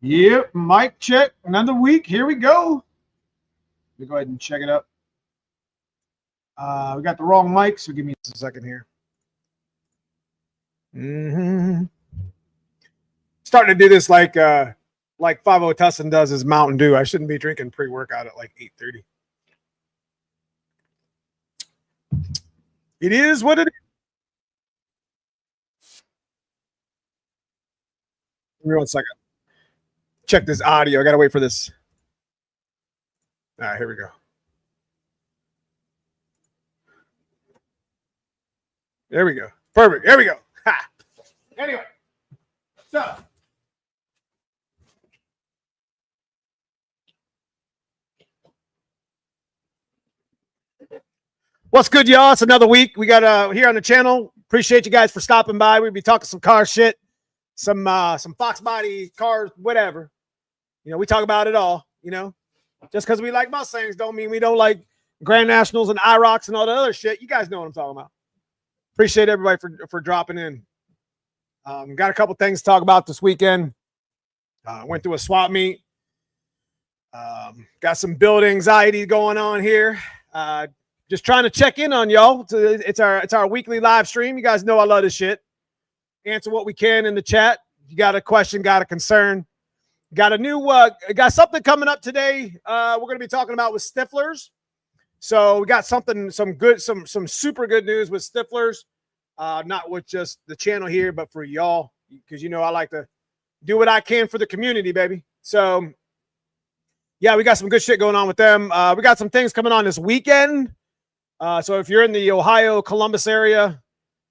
Yep, mic check. Another week. Here we go. Let me go ahead and check it up. We got the wrong mic, so give me a second here. Starting to do this like 50 Tussin does his Mountain Dew. I shouldn't be drinking pre-workout at like 8:30. It is what it is. Give me 1 second. Check this audio. I gotta wait for this. All right, here we go. There we go. Perfect. There we go. Ha. Anyway, so what's good, y'all? It's another week. We got here on the channel. Appreciate you guys for stopping by. We'll be talking some car shit, some foxbody cars, whatever. You know, we talk about it all. You know, just because we like Mustangs don't mean we don't like Grand Nationals and IROCs and all the other shit. You guys know what I'm talking about. Appreciate everybody for dropping in. Got a couple things to talk about this weekend. Went through a swap meet. Got some build anxiety going on here. Just trying to check in on y'all. It's our weekly live stream. You guys know I love this shit. Answer what we can in the chat. You got a question, got a concern, got a new got something coming up today. We're going to be talking about with Stiflers. So we got some super good news with Stiflers. Not with just the channel here, but for y'all, because you know I like to do what I can for the community, baby. So yeah, we got some good shit going on with them. We got some things coming on this weekend. So if you're in the Ohio, Columbus area,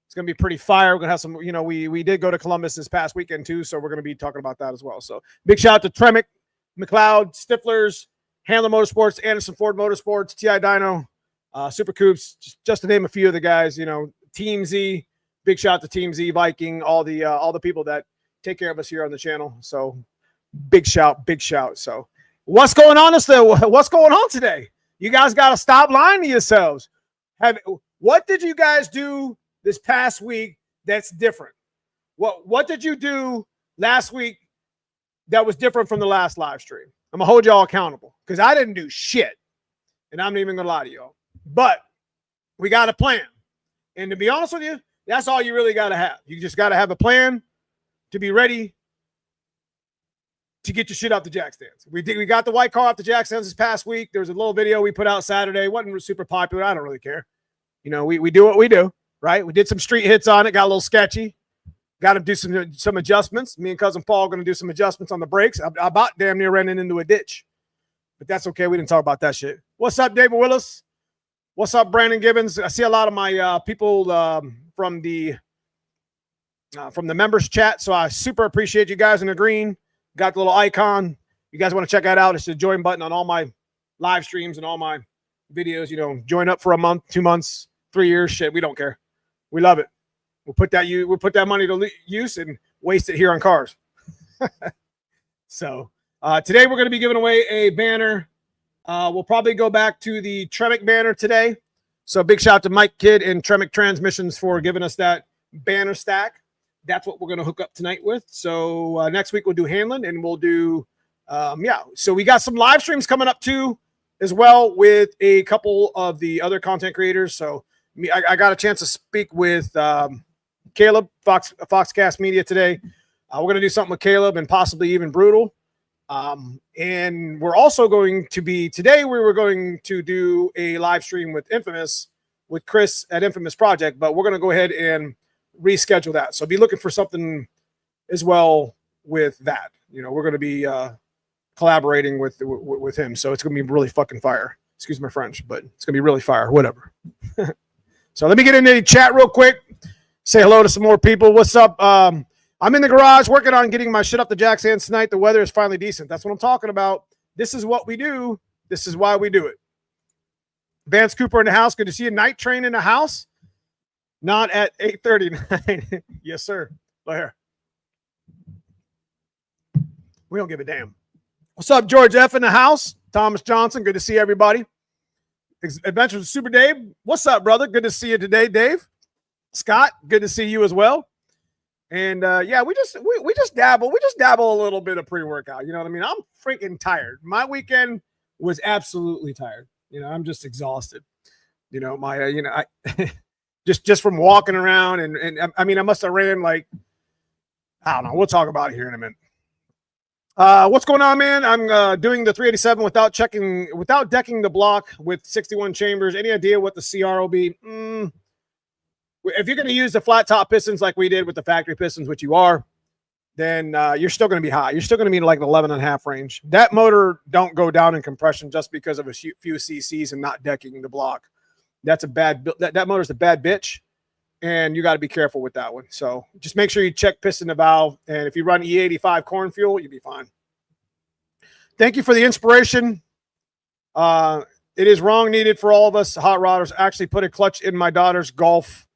it's going to be pretty fire. We're going to have some, you know, we did go to Columbus this past weekend too. So we're going to be talking about that as well. So big shout out to Tremick, McLeod, Stiflers, Handler Motorsports, Anderson Ford Motorsports, TI Dyno, Super Coops, just to name a few of the guys, you know, Team Z, big shout out to Team Z, Viking, all the people that take care of us here on the channel. So big shout. So what's going on? What's going on today? You guys got to stop lying to yourselves. What did you guys do this past week that's different? What did you do last week that was different from the last live stream? I'm gonna hold y'all accountable because I didn't do shit, and I'm not even gonna lie to y'all. But we got a plan, and to be honest with you, that's all you really got to have. You just got to have a plan to be ready to get your shit off the jack stands. We got the white car off the jack stands this past week. There was a little video we put out Saturday. It wasn't super popular. I don't really care. You know, we do what we do, right? We did some street hits on it. Got a little sketchy. Got to do some adjustments. Me and cousin Paul are going to do some adjustments on the brakes. I about damn near ran into a ditch, but that's okay. We didn't talk about that shit. What's up, David Willis? What's up, Brandon Gibbons? I see a lot of my people from the members chat, so I super appreciate you guys in the green. Got the little icon. You guys want to check that out? It's the join button on all my live streams and all my videos. You know, join up for a month, 2 months, 3 years. Shit, we don't care. We love it. We'll put that money to use and waste it here on cars. So today we're going to be giving away a banner. We'll probably go back to the Tremick banner today. So big shout out to Mike Kidd and Tremick Transmissions for giving us that banner stack. That's what we're going to hook up tonight with. So next week we'll do Hanlon and we'll do, So we got some live streams coming up too, as well with a couple of the other content creators. So I got a chance to speak with Caleb, Foxcast Media today. We're going to do something with Caleb and possibly even Brutal. And we're also going to be, today we were going to do a live stream with Infamous, with Chris at Infamous Project, but we're going to go ahead and reschedule that. So be looking for something as well with that. You know, we're going to be collaborating with him. So it's going to be really fucking fire. Excuse my French, but it's going to be really fire, whatever. So let me get into the chat real quick. Say hello to some more people. What's up? I'm in the garage working on getting my shit up the jack stands tonight. The weather is finally decent. That's what I'm talking about. This is what we do. This is why we do it. Vance Cooper in the house. Good to see you. Night Train in the house. Not at 8:39. Yes, sir. Right here. We don't give a damn. What's up, George F. in the house? Thomas Johnson. Good to see everybody. Adventures with Super Dave. What's up, brother? Good to see you today, Dave. Scott, good to see you as well. And yeah, we just dabble a little bit of pre-workout. You know what I mean? I'm freaking tired. My weekend was absolutely tired. You know, I'm just exhausted. You know, I just from walking around and I mean, I must have ran like, I don't know. We'll talk about it here in a minute. What's going on, man? I'm doing the 387 without decking the block with 61 chambers. Any idea what the CR will be? If you're going to use the flat top pistons like we did with the factory pistons, which you are, then you're still going to be high. You're still going to be in like the 11.5 range. That motor don't go down in compression just because of a few cc's and not decking the block. That's a bad, that motor's a bad bitch. And you got to be careful with that one. So just make sure you check piston to valve. And if you run E85 corn fuel, you'll be fine. Thank you for the inspiration. It is wrong needed for all of us hot rodders. Actually put a clutch in my daughter's Golf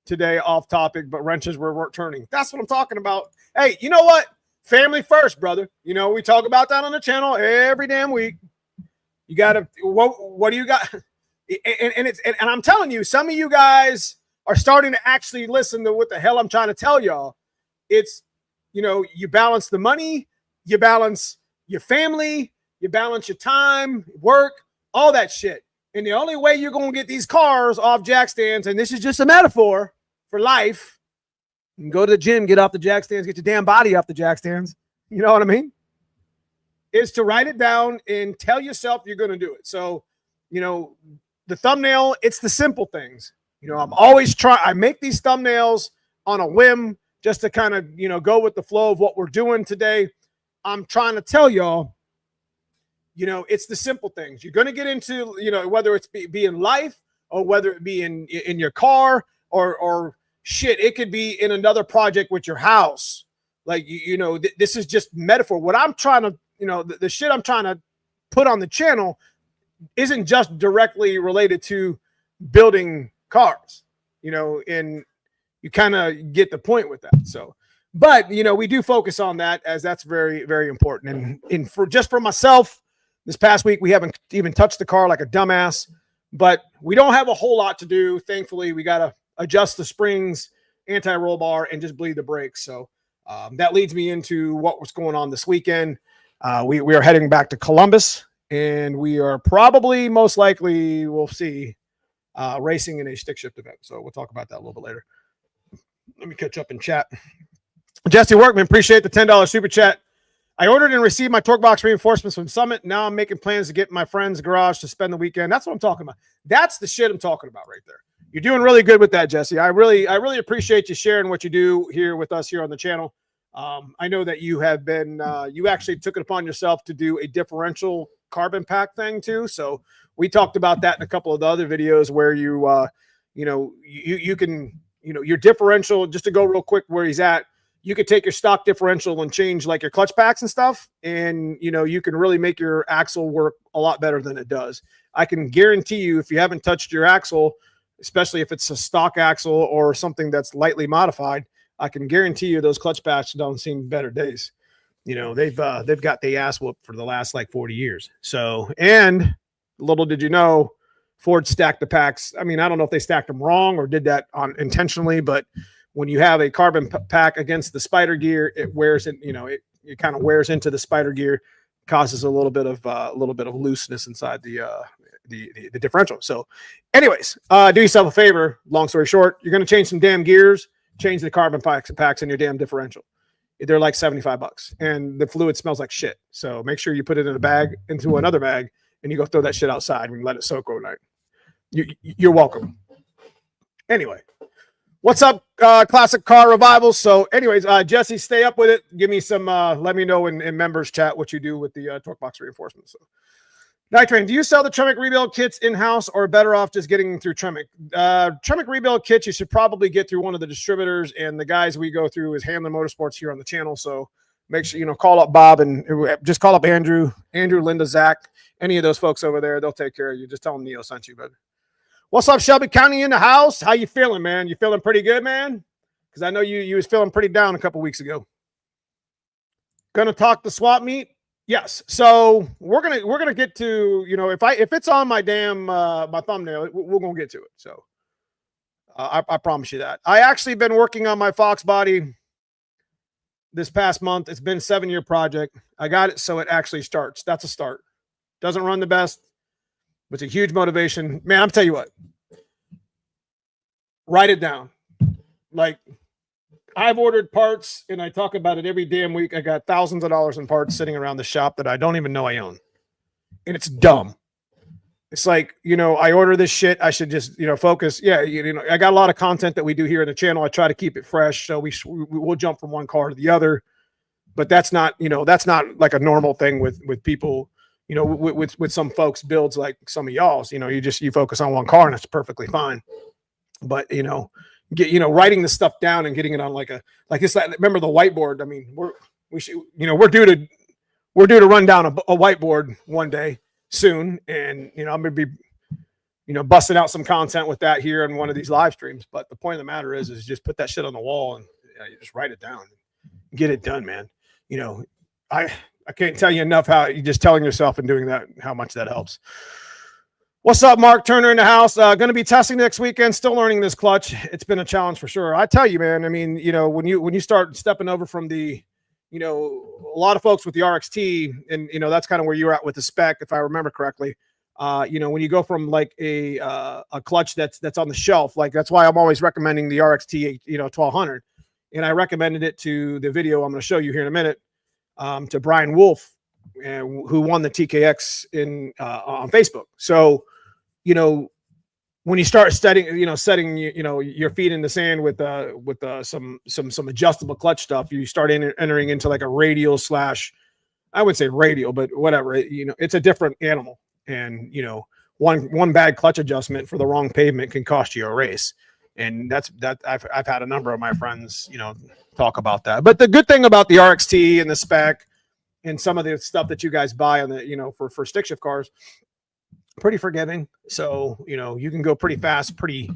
today, off topic, but wrenches were turning. That's what I'm talking about. Hey, you know what? Family first, brother. You know, we talk about that on the channel every damn week. You got to, what do you got? And I'm telling you, some of you guys are starting to actually listen to what the hell I'm trying to tell y'all. It's, you know, you balance the money, you balance your family, you balance your time, work, all that shit. And the only way you're going to get these cars off jack stands, and this is just a metaphor for life, you can go to the gym, get off the jack stands, get your damn body off the jack stands. You know what I mean? Is to write it down and tell yourself you're going to do it. So, you know, the thumbnail, it's the simple things. You know, I'm always I make these thumbnails on a whim just to kind of, you know, go with the flow of what we're doing today. I'm trying to tell y'all, you know, it's the simple things. You're going to get into, you know, whether it's be in life or whether it be in your car or shit, it could be in another project with your house. Like, you know, this is just metaphor. What I'm trying to, you know, the shit I'm trying to put on the channel isn't just directly related to building cars, you know, and you kind of get the point with that. So, but, you know, we do focus on that as that's very, very important. And for just for myself, this past week, we haven't even touched the car like a dumbass, but we don't have a whole lot to do. Thankfully, we got to adjust the springs, anti-roll bar, and just bleed the brakes. So that leads me into what was going on this weekend. We are heading back to Columbus, and we are probably, most likely, we'll see, racing in a stick shift event. So we'll talk about that a little bit later. Let me catch up in chat. Jesse Workman, appreciate the $10 super chat. I ordered and received my torque box reinforcements from Summit. Now I'm making plans to get in my friend's garage to spend the weekend. That's what I'm talking about. That's the shit I'm talking about right there. You're doing really good with that, Jesse. I really appreciate you sharing what you do here with us here on the channel. I know that you have been, you actually took it upon yourself to do a differential carbon pack thing too. So we talked about that in a couple of the other videos where you, you know, you can, you know, your differential, just to go real quick where he's at, you could take your stock differential and change like your clutch packs and stuff. And, you know, you can really make your axle work a lot better than it does. I can guarantee you, if you haven't touched your axle, especially if it's a stock axle or something that's lightly modified, I can guarantee you those clutch packs don't seem better days. You know, they've got the ass whooped for the last like 40 years. So, and little did you know, Ford stacked the packs. I mean, I don't know if they stacked them wrong or did that intentionally, but when you have a carbon pack against the spider gear, it wears it, you know, it kind of wears into the spider gear, causes a little bit of looseness inside the differential. So anyways, do yourself a favor. Long story short, you're going to change some damn gears, change the carbon packs in your damn differential. They're like $75 and the fluid smells like shit. So make sure you put it in a bag, into another bag, and you go throw that shit outside and let it soak overnight. You're welcome. Anyway. What's up, Classic Car Revival? So anyways, Jesse, stay up with it. Give me some, let me know in members chat what you do with the torque box reinforcements. So, Night Train, do you sell the Tremec rebuild kits in-house or better off just getting through Tremec? Tremec rebuild kits, you should probably get through one of the distributors, and the guys we go through is Handler Motorsports here on the channel. So make sure, you know, call up Bob and just call up Andrew, Linda, Zach, any of those folks over there. They'll take care of you. Just tell them Neo sent you, brother. What's up, Shelby County in the house? How you feeling, man? You feeling pretty good, man? Because I know you was feeling pretty down a couple weeks ago. Gonna talk the swap meet? Yes. So we're gonna get to, you know, if it's on my damn my thumbnail, we're gonna get to it. So I promise you that. I actually been working on my fox body this past month. It's been a 7-year project. I got it so it actually starts. That's a start. Doesn't run the best, but it's a huge motivation. Man, I'm telling you what. Write it down. Like, I've ordered parts, and I talk about it every damn week. I got thousands of dollars in parts sitting around the shop that I don't even know I own. And it's dumb. It's like, you know, I order this shit. I should just, you know, focus. Yeah, you know, I got a lot of content that we do here in the channel. I try to keep it fresh. So we'll jump from one car to the other. But that's not, you know, that's not like a normal thing with people, you know, with some folks builds like some of y'all's. You know, you focus on one car and it's perfectly fine. But, you know, writing the stuff down and getting it on like this. Remember the whiteboard? I mean, we're due to run down a whiteboard one day soon, and you know, I'm gonna be, you know, busting out some content with that here in one of these live streams. But the point of the matter is just put that shit on the wall and you just write it down, get it done, man. You know, I can't tell you enough how you just telling yourself and doing that, how much that helps. What's up, Mark Turner in the house? Going to be testing next weekend. Still learning this clutch. It's been a challenge for sure. I tell you, man. I mean, you know, when you start stepping over from the, you know, a lot of folks with the RXT, and you know, that's kind of where you're at with the spec, if I remember correctly. You know, when you go from like a clutch that's on the shelf, like that's why I'm always recommending the RXT, you know, 1200, and I recommended it to the video I'm going to show you here in a minute, to Brian Wolf, who won the TKX on Facebook. So, you know, when you start setting your feet in the sand with some adjustable clutch stuff, you start entering into like a radial / I would say radial, but whatever, you know, it's a different animal. And, you know, one bad clutch adjustment for the wrong pavement can cost you a race. And I've had a number of my friends, you know, talk about that. But the good thing about the RXT and the spec and some of the stuff that you guys buy on the, you know, for stick shift cars, pretty forgiving. So, you know, you can go pretty fast, pretty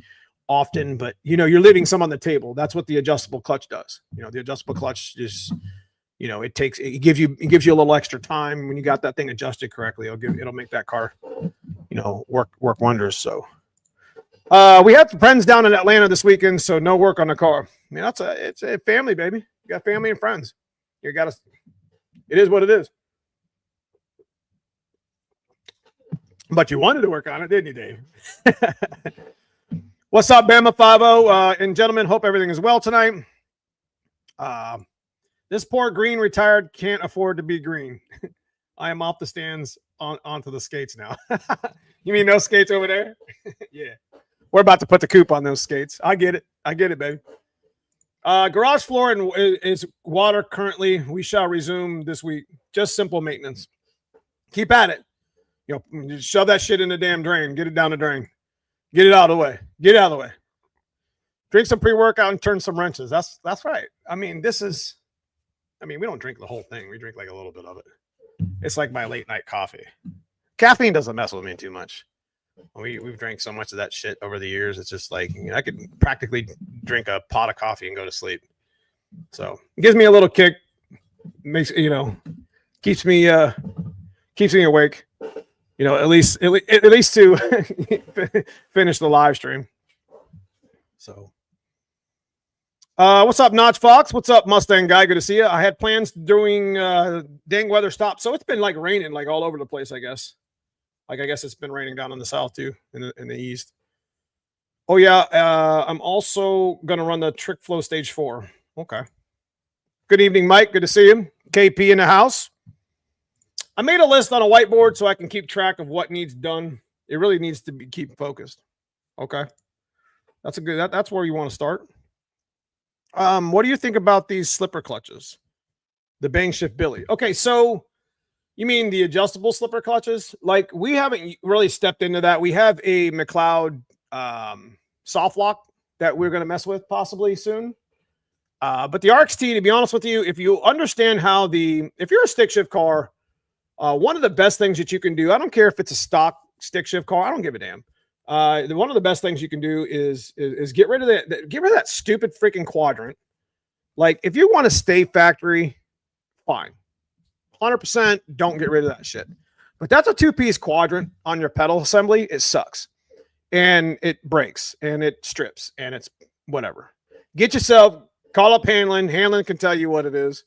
often, but you know, you're leaving some on the table. That's what the adjustable clutch does. You know, the adjustable clutch just, you know, it gives you a little extra time. When you got that thing adjusted correctly, it'll make that car, you know, work wonders. So, we had friends down in Atlanta this weekend, so no work on the car. I mean, it's a family, baby. You got family and friends. It is what it is. But you wanted to work on it, didn't you, Dave? What's up, Bama 50? And gentlemen, hope everything is well tonight. This poor green retired can't afford to be green. I am off the stands onto the skates now. You mean no skates over there? Yeah. We're about to put the coupe on those skates. I get it, baby. Garage floor is water currently. We shall resume this week. Just simple maintenance. Keep at it. You know, just shove that shit in the damn drain. Get it down the drain. Get it out of the way. Get it out of the way. Drink some pre-workout and turn some wrenches. That's right. I mean, we don't drink the whole thing. We drink like a little bit of it. It's like my late night coffee. Caffeine doesn't mess with me too much. We've drank so much of that shit over the years. It's just like, you know, I could practically drink a pot of coffee and go to sleep. So it gives me a little kick. Makes, you know, keeps me awake. You know, at least to finish the live stream. So, what's up, Notch Fox? What's up, Mustang guy? Good to see you. I had plans doing dang weather stop. So it's been like raining like all over the place, I guess. Like, I guess it's been raining down in the south too, in the east. Oh yeah, I'm also gonna run the Trick Flow Stage 4. Okay. Good evening, Mike. Good to see you. KP in the house. I made a list on a whiteboard so I can keep track of what needs done. It really needs to keep focused. Okay. That's where you want to start. What do you think about these slipper clutches? The Bang Shift Billy. Okay, so you mean the adjustable slipper clutches? Like, we haven't really stepped into that. We have a McLeod soft lock that we're going to mess with possibly soon. But the RXT, to be honest with you, if you understand if you're a stick shift car, one of the best things that you can do, I don't care if it's a stock stick shift car, I don't give a damn. One of the best things you can do is get rid of that stupid freaking quadrant. Like, if you want to stay factory, fine. 100% don't get rid of that shit. But that's a 2-piece quadrant on your pedal assembly. It sucks. And it breaks and it strips and it's whatever. Get yourself Call up Hanlon. Hanlon can tell you what it is.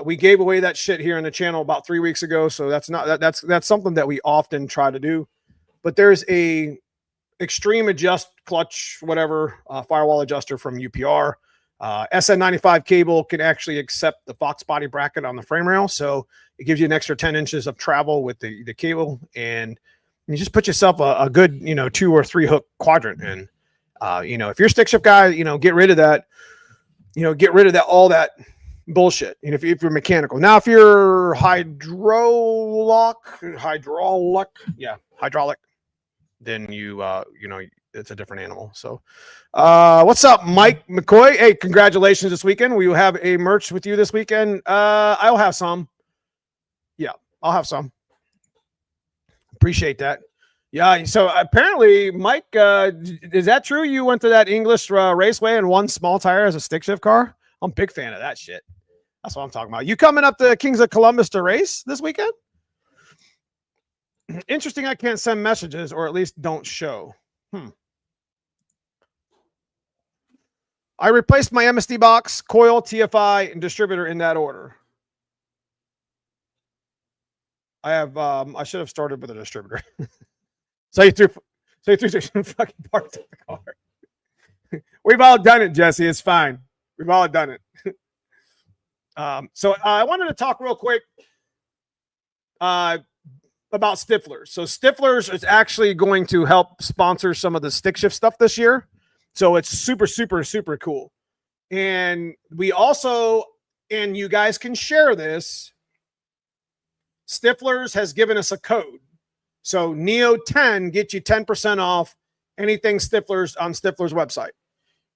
We gave away that shit here on the channel about 3 weeks ago, so that's something that we often try to do. But there's a extreme adjust clutch, whatever, firewall adjuster from UPR. SN95 cable can actually accept the foxbody bracket on the frame rail, so it gives you an extra 10 inches of travel with the cable, and you just put yourself a good 2 or 3 hook quadrant. And if you're a stick shift guy, get rid of that. Get rid of all that bullshit. If you're mechanical. Now, if you're hydraulic, then it's a different animal. So what's up, Mike McCoy? Hey, congratulations this weekend. We will have a merch with you this weekend. I'll have some. Yeah, I'll have some. Appreciate that. Yeah, so apparently, Mike, is that true? You went to that English raceway and won small tire as a stick shift car? I'm a big fan of that shit. That's what I'm talking about. You coming up to Kings of Columbus to race this weekend? Interesting. I can't send messages, or at least don't show. I replaced my MSD box, coil, TFI, and distributor in that order. I have. I should have started with a distributor. So you threw some fucking parts of the car. We've all done it, Jesse. It's fine. We've all done it. So I wanted to talk real quick about Stiflers. So Stiflers is actually going to help sponsor some of the stick shift stuff this year. So it's super, super, super cool. And we also, and you guys can share this, Stiflers has given us a code. So Neo10 gets you 10% off anything Stiflers on Stiflers website.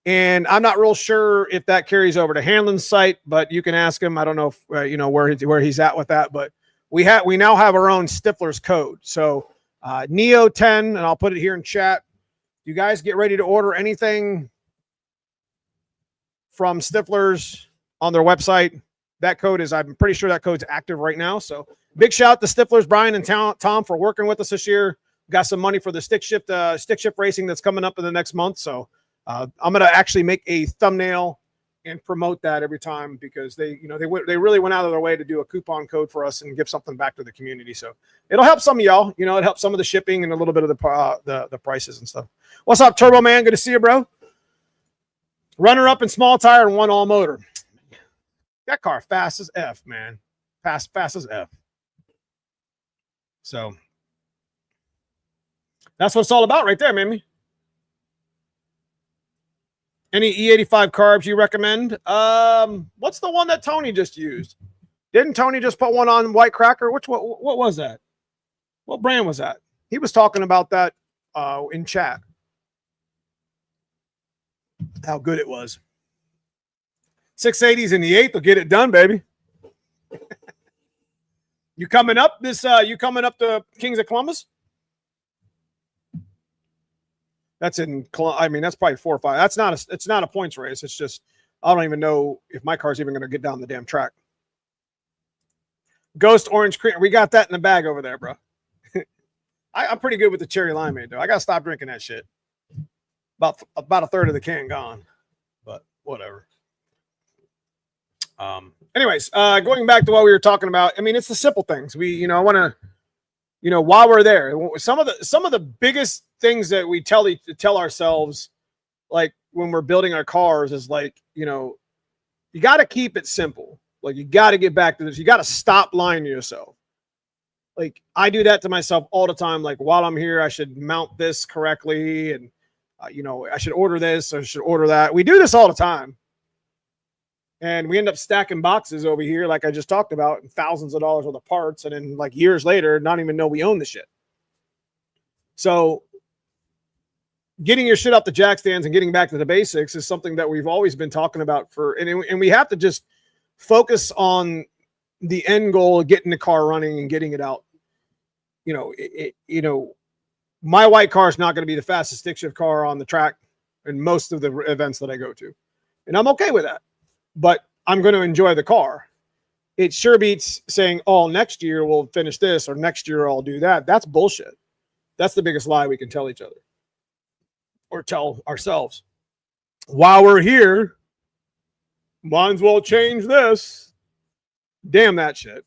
And I'm not real sure if that carries over to Hanlon's site, but you can ask him. I don't know if where he's at with that, but we now have our own Stiflers code. So Neo10, and I'll put it here in chat. You guys get ready to order anything from Stiflers on their website. That code is, I'm pretty sure that code's active right now. So big shout out to Stiflers, Brian and Tom for working with us this year. Got some money for the stick shift racing that's coming up in the next month. So I'm going to actually make a thumbnail and promote that every time, because they really went out of their way to do a coupon code for us and give something back to the community. So it'll help some of y'all. It helps some of the shipping and a little bit of the prices and stuff. What's up, Turbo Man? Good to see you, bro. Runner up in small tire and 1 all motor. That car fast as F, man. Fast as F. So that's what it's all about right there, man. Any E85 carbs you recommend? What's the one that Tony just used? Didn't Tony just put one on White Cracker? What was that? What brand was that? He was talking about that in chat. How good it was. 680s in the 8th will get it done, baby. You coming up to Kings of Columbus? That's that's probably 4 or 5. It's not a points race. It's just, I don't even know if my car's even going to get down the damn track. Ghost Orange Cream. We got that in the bag over there, bro. I'm pretty good with the cherry limeade, though. I got to stop drinking that shit. About a third of the can gone, but whatever. Anyways, going back to what we were talking about, it's the simple things. I want to, while we're there, some of the biggest things that we tell ourselves, like when we're building our cars, is like, you got to keep it simple. Like, you got to get back to this. You got to stop lying to yourself. Like, I do that to myself all the time. Like, while I'm here, I should mount this correctly, and I should order this, or I should order that. We do this all the time. And we end up stacking boxes over here, like I just talked about, and thousands of dollars worth of parts. And then, like, years later, not even know we own the shit. So getting your shit off the jack stands and getting back to the basics is something that we've always been talking about and we have to just focus on the end goal of getting the car running and getting it out. My white car is not going to be the fastest stick shift car on the track in most of the events that I go to. And I'm okay with that. But I'm going to enjoy the car. It sure beats saying, oh, next year we'll finish this, or next year I'll do that. That's bullshit. That's the biggest lie we can tell each other or tell ourselves. While we're here, Might as well change this. Damn that shit.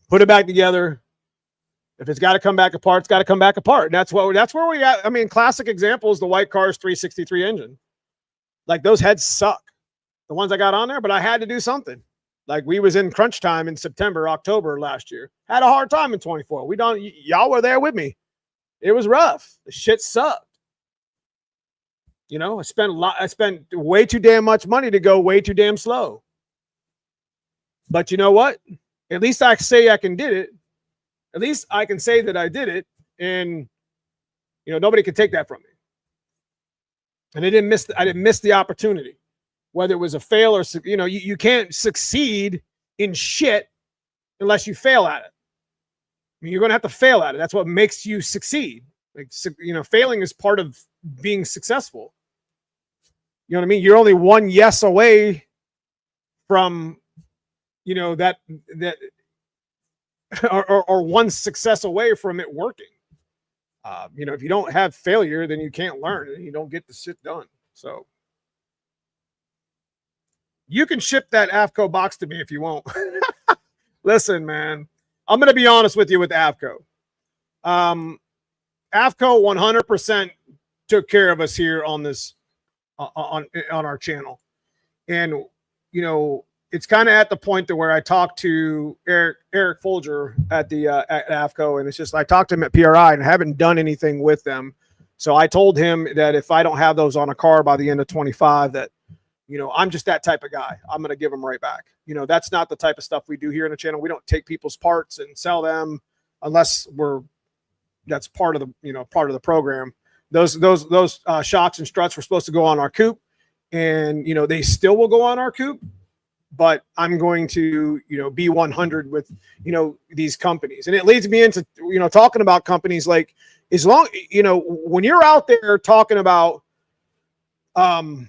Put it back together. If it's got to come back apart, it's got to come back apart. And that's where we at. I mean, classic example is the White Cars 363 engine. Like those heads suck. The ones I got on there, but I had to do something. Like we was in crunch time in September, October last year. Had a hard time in 24. Y'all were there with me. It was rough. The shit sucked. You know, I spent way too damn much money to go way too damn slow. But you know what? At least I say I can did it. At least I can say that I did it, and you know nobody can take that from me. And I didn't miss the opportunity, whether it was a fail or you know you can't succeed in shit unless you fail at it. I mean, you're gonna have to fail at it. That's what makes you succeed. Like you know, failing is part of being successful. You know what I mean? You're only one yes away from, you know, that or one success away from it working. You know, if you don't have failure, then you can't learn and you don't get the shit done. So you can ship that AFCO box to me if you want. Listen, man, I'm going to be honest with you with AFCO. AFCO 100% took care of us here on this, on our channel. And, you know, it's kind of at the point to where I talked to Eric Folger at AFCO, and it's just I talked to him at PRI and I haven't done anything with them. So I told him that if I don't have those on a car by the end of 25, that, you know, I'm just that type of guy. I'm going to give them right back. You know, that's not the type of stuff we do here in the channel. We don't take people's parts and sell them unless that's part of the, you know, part of the program. Those shocks and struts were supposed to go on our coupe, and, you know, they still will go on our coupe. But I'm going to, you know, be 100 with, you know, these companies. And it leads me into, you know, talking about companies like, as long, you know, when you're out there talking about, you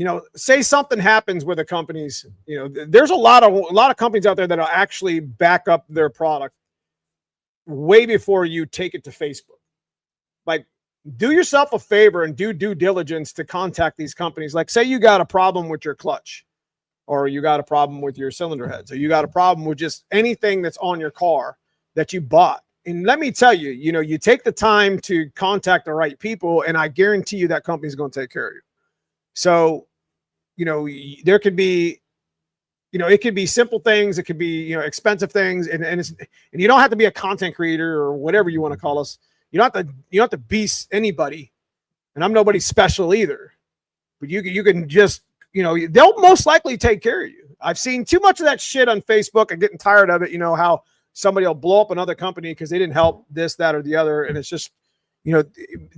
know, say something happens with the companies, you know, there's a lot of companies out there that'll actually back up their product way before you take it to Facebook. Like, do yourself a favor and do due diligence to contact these companies. Like, say you got a problem with your clutch, or you got a problem with your cylinder heads, or you got a problem with just anything that's on your car that you bought. And let me tell you, you know, you take the time to contact the right people, and I guarantee you that company's going to take care of you. So, you know, there could be, you know, it could be simple things. It could be, you know, expensive things. And you don't have to be a content creator or whatever you want to call us. You don't have to beast anybody, and I'm nobody special either. But you can just, you know, they'll most likely take care of you. I've seen too much of that shit on Facebook. I'm getting tired of it. You know, how somebody will blow up another company because they didn't help this, that, or the other, and it's just, you know,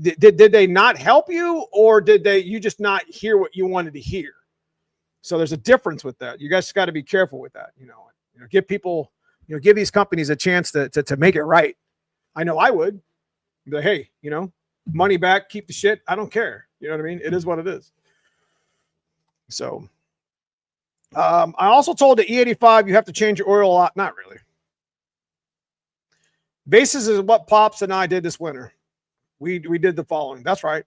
did they not help you, or did you just not hear what you wanted to hear? So there's a difference with that. You guys got to be careful with that. You know, give people, you know, give these companies a chance to make it right. I know I would. Be like, hey, you know, money back, keep the shit. I don't care. You know what I mean? It is what it is. So, I also told the E85 you have to change your oil a lot. Not really. Basis is what Pops and I did this winter. We did the following. That's right.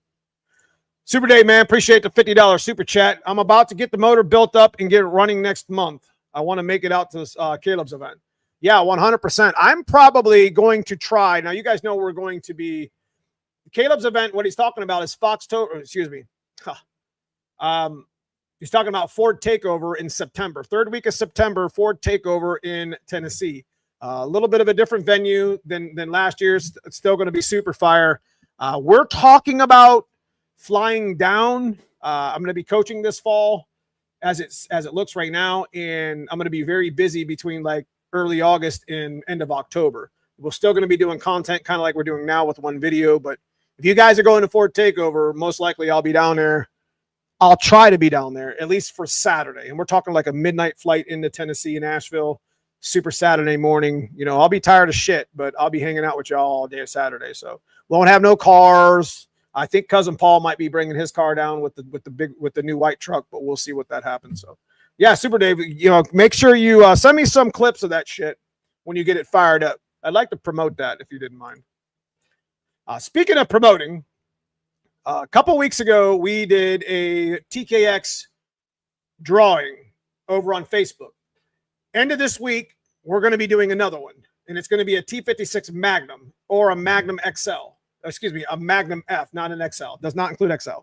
Super Dave, man, appreciate the $50 super chat. I'm about to get the motor built up and get it running next month. I want to make it out to this, Caleb's event. Yeah, 100%. I'm probably going to try. Now, you guys know we're going to be Caleb's event. What he's talking about is excuse me. He's talking about Ford Takeover in September. Third week of September, Ford Takeover in Tennessee. A little bit of a different venue than last year's. It's still going to be super fire. We're talking about flying down. I'm going to be coaching this fall as it looks right now, and I'm going to be very busy between like early August and end of October. We're still going to be doing content kind of like we're doing now with one video. But if you guys are going to Ford Takeover, most likely I'll be down there. I'll try to be down there at least for Saturday. And we're talking like a midnight flight into Tennessee and Nashville, super Saturday morning. You know, I'll be tired of shit, but I'll be hanging out with y'all all day Saturday. So won't have no cars. I think cousin Paul might be bringing his car down with the new white truck, but we'll see what that happens. So yeah, Super Dave, you know, make sure you send me some clips of that shit when you get it fired up. I'd like to promote that if you didn't mind. Speaking of promoting, A couple weeks ago, we did a TKX drawing over on Facebook. End of this week, we're going to be doing another one, and it's going to be a T56 Magnum or a Magnum XL. Excuse me, a Magnum F, not an XL. Does not include XL.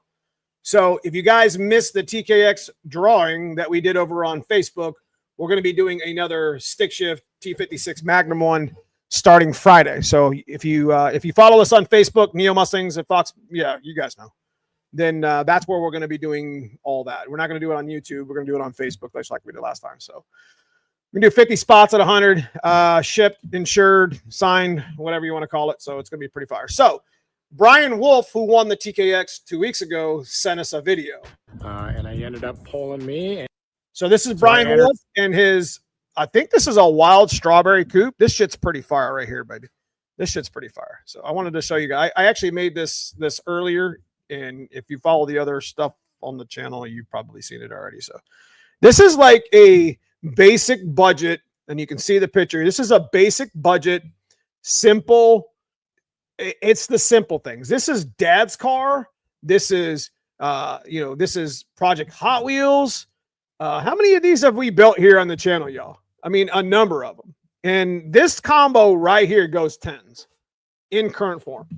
So if you guys missed the TKX drawing that we did over on Facebook, we're going to be doing another stick shift T56 Magnum one starting Friday. So if you follow us on Facebook, Neomustangs at Fox, yeah, you guys know, then that's where we're going to be doing all that. We're not going to do it on YouTube. We're going to do it on Facebook, just like we did last time. So we can do 50 spots at 100, shipped, insured, signed, whatever you want to call it. So it's going to be pretty fire. So Brian Wolf, who won the TKX 2 weeks ago, sent us a video. And I ended up pulling me. So this is Brian Wolf and his, I think this is a wild strawberry coupe. This shit's pretty fire right here, baby. This shit's pretty fire. So I wanted to show you guys. I actually made this earlier, and if you follow the other stuff on the channel, you've probably seen it already. So this is like a basic budget, and you can see the picture. This is a basic budget, simple. It's the simple things. This is Dad's car. This is, this is Project Hot Wheels. How many of these have we built here on the channel, y'all? I mean, a number of them. And this combo right here goes 10s in current form.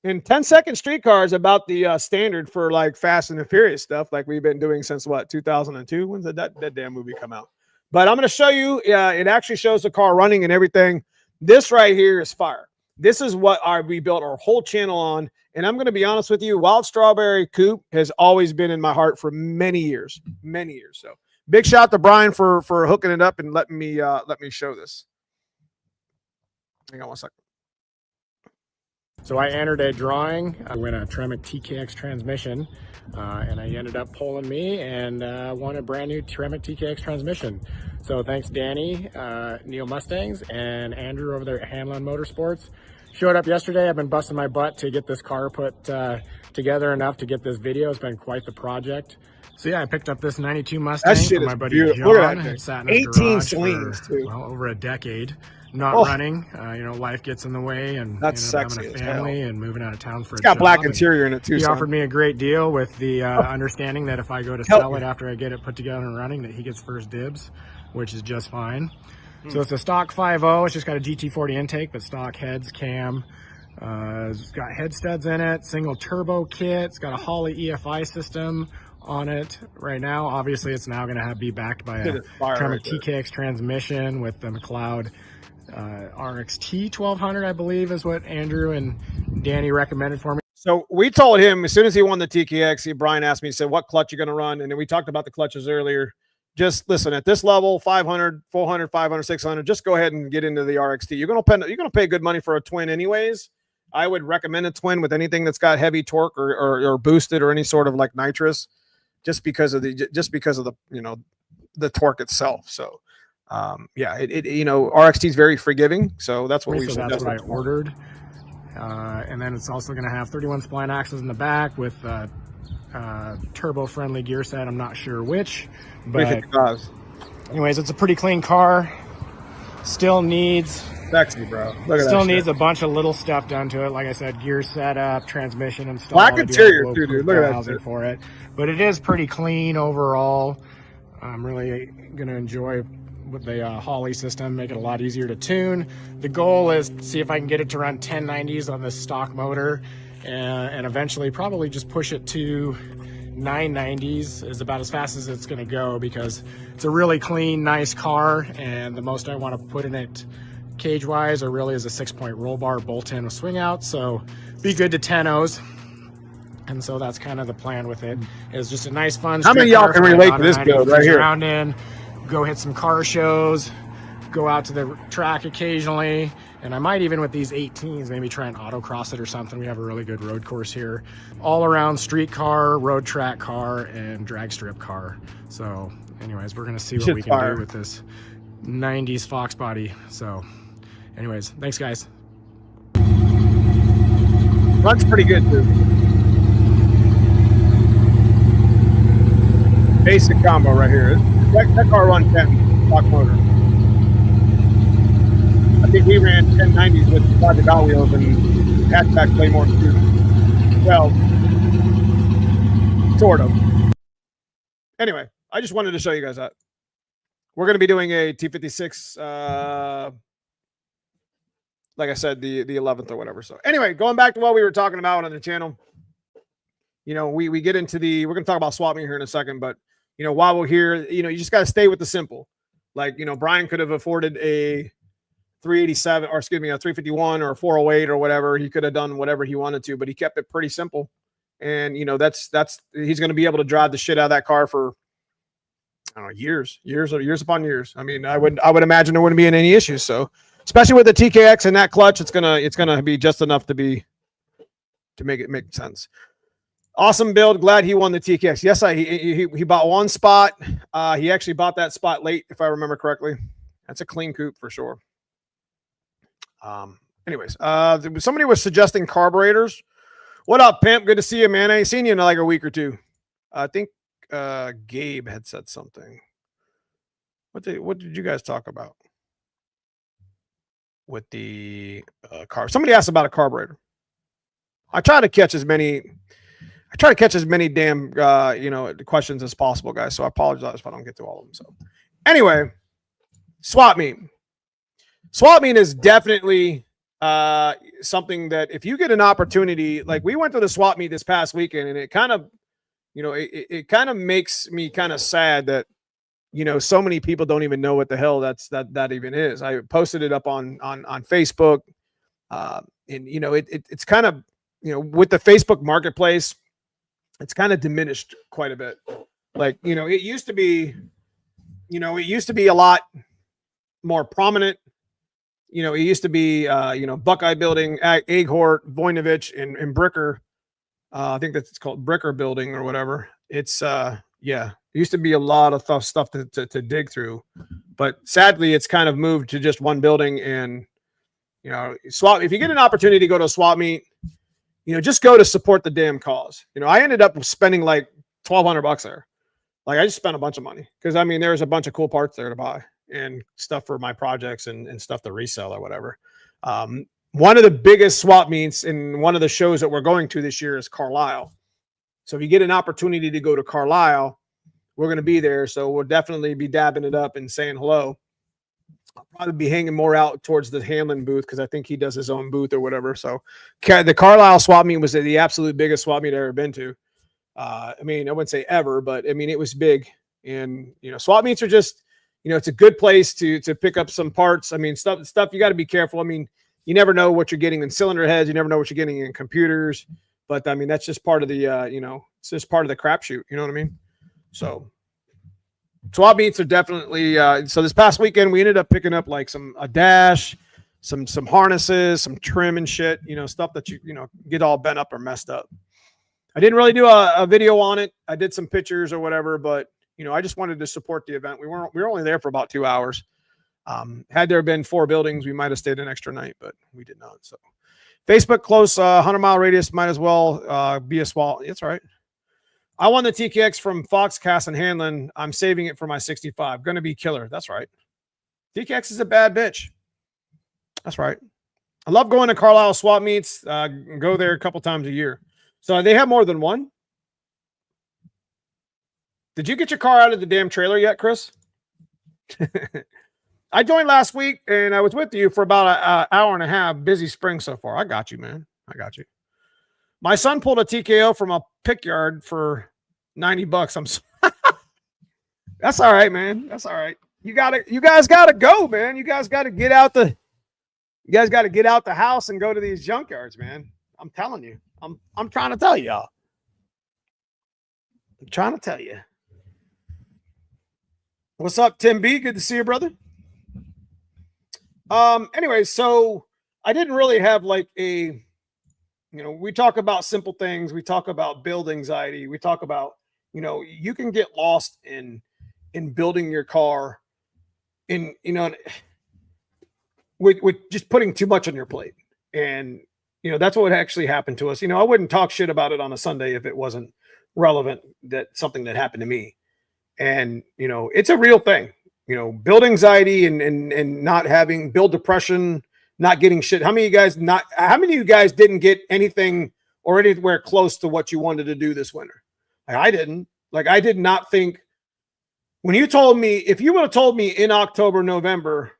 And 10-second streetcar is about the standard for like Fast and the Furious stuff, like we've been doing since what, 2002? When did that damn movie come out? But I'm going to show you. It actually shows the car running and everything. This right here is fire. This is what we built our whole channel on. And I'm going to be honest with you, Wild Strawberry Coupe has always been in my heart for many years. So big shout out to Brian for hooking it up and letting me show this. Hang on one second. So I entered a drawing. I win a Tremec TKX transmission, and I ended up pulling me and won a brand new Tremec TKX transmission. So thanks Danny, Neomustangs, and Andrew over there at Hanlon Motorsports. Showed up yesterday. I've been busting my butt to get this car put together enough to get this video. It's been quite the project. So yeah, I picked up this 92 Mustang from my buddy John. It sat in his 18 garage slings for, too. Well, over a decade. Not running, life gets in the way, and that's sexy, having a family and moving out of town for it's got black interior in it too. He offered me a great deal with the understanding that if I go to sell it after I get it put together and running, that he gets first dibs, which is just fine. So it's a stock 5.0. It's just got a GT40 intake, but stock heads, cam. It's got head studs in it, single turbo kit. It's got a Holley EFI system on it right now. Obviously, it's now going to be backed by a Tremec TKX transmission with the McLeod RXT 1200, I believe, is what Andrew and Danny recommended for me. So we told him as soon as he won the TKX, Brian asked me, he said, what clutch you going to run? And then we talked about the clutches earlier. Just listen, at this level, 500, 400, 500, 600, just go ahead and get into the RXT. You're going to pay good money for a twin anyways. I would recommend a twin with anything that's got heavy torque or boosted or any sort of like nitrous, just because of the the torque itself. So RXT is very forgiving, so that's what that's what I ordered. And then it's also going to have 31 spline axles in the back with turbo friendly gear set. I'm not sure which, but anyways, it's a pretty clean car. Still needs sexy, bro. Still needs a bunch of little stuff done to it. Like I said, gear setup, transmission installed. Black interior too, dude. Look at that for it, but it is pretty clean overall. I'm really gonna enjoy with the Holley system, make it a lot easier to tune. The goal is to see if I can get it to run 1090s on this stock motor, and eventually probably just push it to 990s is about as fast as it's going to go, because it's a really clean, nice car, and the most I want to put in it cage wise or really is a 6-point roll bar bolt in with swing out, so be good to 10-0s. And so that's kind of the plan with it, is just a nice fun. How many y'all can relate to this build right here? Around in, go hit some car shows, go out to the track occasionally, and I might even with these 18s maybe try and autocross it or something. We have a really good road course here, all around street car, road track car, and drag strip car. So anyways, we're gonna see what we can do with this 90s fox body. So anyways, thanks guys. Runs pretty good too. Basic combo right here. That car runs 10 stock motor. I think we ran 1090s with Project Hot Wheels and hatchback Claymore too. Well, Sort of. Anyway, I just wanted to show you guys that. We're going to be doing a T56, like I said, the 11th or whatever. So anyway, going back to what we were talking about on the channel, you know, we get into we're going to talk about swap meet here in a second, but, you know, while we're here, you know, you just got to stay with the simple. Like, you know, Brian could have afforded a 387 or excuse me, a 351 or a 408 or whatever. He could have done whatever he wanted to, but he kept it pretty simple. And, you know, that's he's going to be able to drive the shit out of that car for, I don't know, years upon years. I mean, I would imagine there wouldn't be any issues. So, especially with the TKX and that clutch, it's gonna be just enough to make it make sense. Awesome build. Glad he won the TKX. Yes, he bought one spot. He actually bought that spot late, if I remember correctly. That's a clean coupe for sure. Anyways, somebody was suggesting carburetors. What up, pimp? Good to see you, man. I ain't seen you in like a week or two. I think Gabe had said something. What did you guys talk about with the car? Somebody asked about a carburetor. I try to catch as many damn you know, questions as possible, guys. So I apologize if I don't get to all of them. So anyway, swap meet. Swap meet is definitely something that if you get an opportunity, like we went to the swap meet this past weekend, and it kind of, you know, it kind of makes me kind of sad that, you know, so many people don't even know what the hell that even is. I posted it up on Facebook, and you know, it's kind of, you know, with the Facebook marketplace, it's kind of diminished quite a bit. Like, you know, it used to be a lot more prominent. You know, it used to be, you know, Buckeye Building, Aghort, Voinovich, and Bricker. I think that's called Bricker Building or whatever. It's, yeah, it used to be a lot of stuff to dig through. But sadly, it's kind of moved to just one building. And, you know, swap. If you get an opportunity to go to a swap meet, you know, just go to support the damn cause. You know, I ended up spending like $1,200 there. Like, I just spent a bunch of money because, I mean, there's a bunch of cool parts there to buy and stuff for my projects and stuff to resell or whatever. One of the biggest swap meets in one of the shows that we're going to this year is Carlisle. So if you get an opportunity to go to Carlisle, we're going to be there. So we'll definitely be dabbing it up and saying hello. I'll probably be hanging more out towards the Hamlin booth because I think he does his own booth or whatever. So the Carlisle swap meet was the absolute biggest swap meet I've ever been to. I mean, I wouldn't say ever, but I mean, it was big. And, you know, swap meets are just, you know, it's a good place to pick up some parts. I mean, stuff you got to be careful. I mean, you never know what you're getting in cylinder heads. You never know what you're getting in computers. But I mean, that's just part of the, you know, it's just part of the crapshoot. You know what I mean? So swap meets are definitely, so this past weekend, we ended up picking up like a dash, some harnesses, some trim and shit, you know, stuff that you know, get all bent up or messed up. I didn't really do a video on it. I did some pictures or whatever, but, you know, I just wanted to support the event. We were only there for about 2 hours. Had there been 4 buildings, we might have stayed an extra night, but we did not. So Facebook close, 100-mile radius, might as well be a swap. That's right. I won the TKX from Foxcast and Hanlon. I'm saving it for my 65. Going to be killer. That's right. TKX is a bad bitch. That's right. I love going to Carlisle swap meets. Go there a couple times a year. So they have more than one. Did you get your car out of the damn trailer yet, Chris? I joined last week and I was with you for about an hour and a half. Busy spring so far. I got you, man. I got you. My son pulled a TKO from a pick yard for $90. That's all right, man. That's all right. You guys gotta go, man. You guys gotta get out the house and go to these junkyards, man. I'm telling you. I'm trying to tell y'all. I'm trying to tell you. What's up, Tim B? Good to see you, brother. Anyway, so I didn't really have like a, you know, we talk about simple things. We talk about build anxiety. We talk about, you know, you can get lost in building your car in, you know, with just putting too much on your plate. And, you know, that's what actually happened to us. You know, I wouldn't talk shit about it on a Sunday if it wasn't relevant, that something that happened to me. And, you know, it's a real thing, you know, build anxiety and not having build depression, not getting shit. How many of you guys didn't get anything or anywhere close to what you wanted to do this winter? I didn't. Like, I did not think, when you told me, if you would have told me in October, November,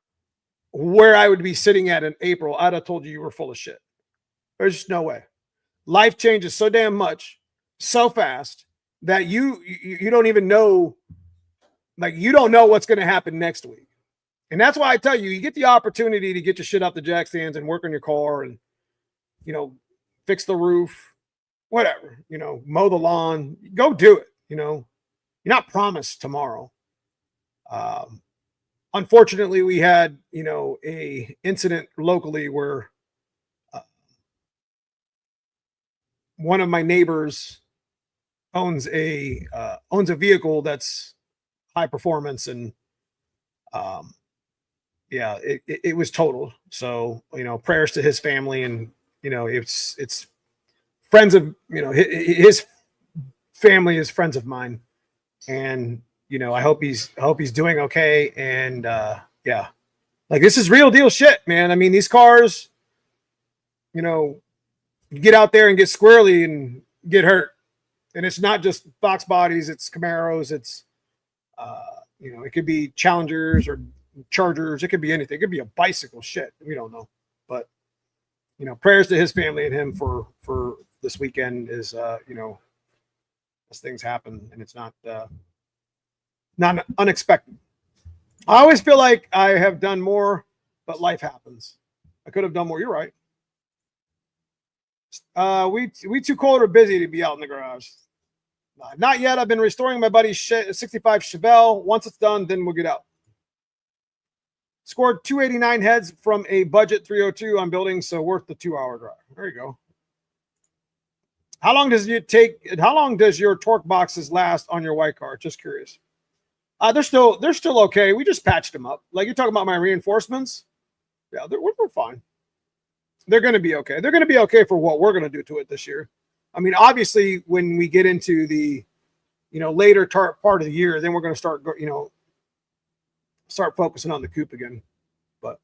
where I would be sitting at in April, I'd have told you were full of shit. There's just no way. Life changes so damn much, so fast, that you don't even know, like, you don't know what's going to happen next week. And that's why I tell you, you get the opportunity to get your shit off the jack stands and work on your car and, you know, fix the roof, whatever, you know, mow the lawn, go do it. You know, you're not promised tomorrow. Unfortunately, we had, you know, a incident locally where one of my neighbors owns a vehicle that's high performance, and yeah, it was totaled. So, you know, prayers to his family, and, you know, it's friends of, you know, his family is friends of mine, and, you know, I hope he's doing okay. And yeah, like, this is real deal shit, man. I mean, these cars, you know, you get out there and get squirrely and get hurt, and it's not just fox bodies, it's Camaros, it's you know, it could be Challengers or Chargers, it could be anything, it could be a bicycle, shit, we don't know. But, you know, prayers to his family and him for this weekend, is you know, as things happen, and it's not unexpected. I always feel like I have done more, but life happens. I could have done more. You're right. We too cold or busy to be out in the garage. Not yet. I've been restoring my buddy's 65 Chevelle. Once it's done, then we'll get out. Scored 289 heads from a budget 302 on building, so worth the 2-hour drive. There you go. How long does your torque boxes last on your white car? Just curious. They're still okay. We just patched them up. Like, you're talking about my reinforcements. Yeah, we're fine. They're going to be okay. They're going to be okay for what we're going to do to it this year. I mean, obviously, when we get into the, you know, later part of the year, then we're going to start, you know, start focusing on the coupe again. But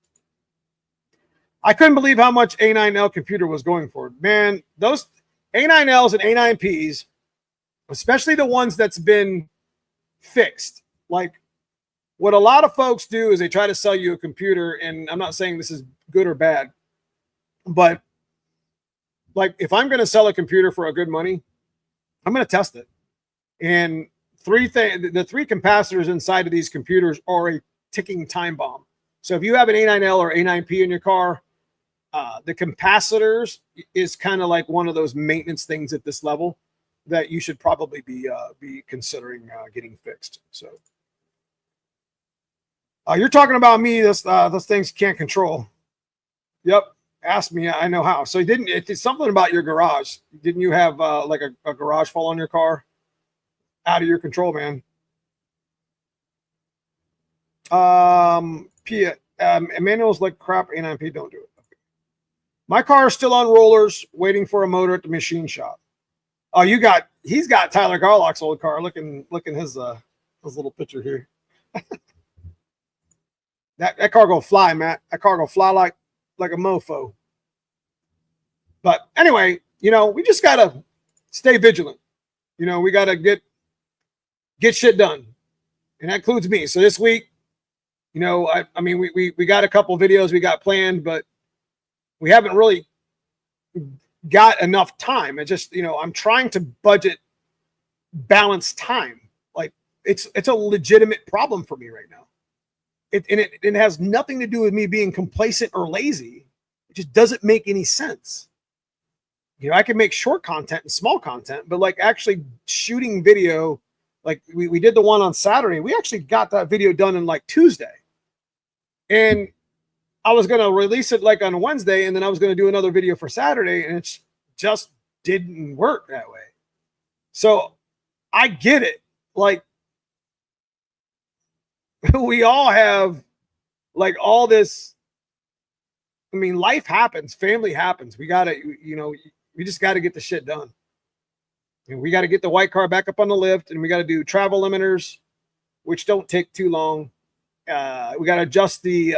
I couldn't believe how much A9L computer was going for. Man, those A9Ls and A9Ps, especially the ones that's been fixed, like, what a lot of folks do is they try to sell you a computer, and I'm not saying this is good or bad, but, like, if I'm going to sell a computer for a good money, I'm going to test it. And the three capacitors inside of these computers are a ticking time bomb. So if you have an A9L or A9P in your car, the capacitors is kind of like one of those maintenance things at this level that you should probably be considering getting fixed. So you're talking about me. Those things you can't control. Yep. Ask me. I know how. So it's something about your garage. Didn't you have like a garage fall on your car? Out of your control, man. Emmanuel's like crap. A9P, don't do it. Okay. My car is still on rollers, waiting for a motor at the machine shop. Oh, he's got Tyler Garlock's old car. Look in his little picture here. that car gonna fly, Matt. That car gonna fly like a mofo. But anyway, you know, we just gotta stay vigilant. You know, we gotta get shit done, and that includes me. So this week, you know, I mean, we got a couple videos we got planned, but we haven't really got enough time. It just, you know, I'm trying to budget balanced time. Like, it's a legitimate problem for me right now. It has nothing to do with me being complacent or lazy. It just doesn't make any sense. You know, I can make short content and small content, but like actually shooting video, like we did the one on Saturday. We actually got that video done in like Tuesday. And I was going to release it like on Wednesday, and then I was going to do another video for Saturday, and it just didn't work that way. So I get it. Like, we all have like all this. I mean, life happens, family happens. We got to, you know, we just got to get the shit done. And we got to get the white car back up on the lift, and we got to do travel limiters, which don't take too long. We got to adjust the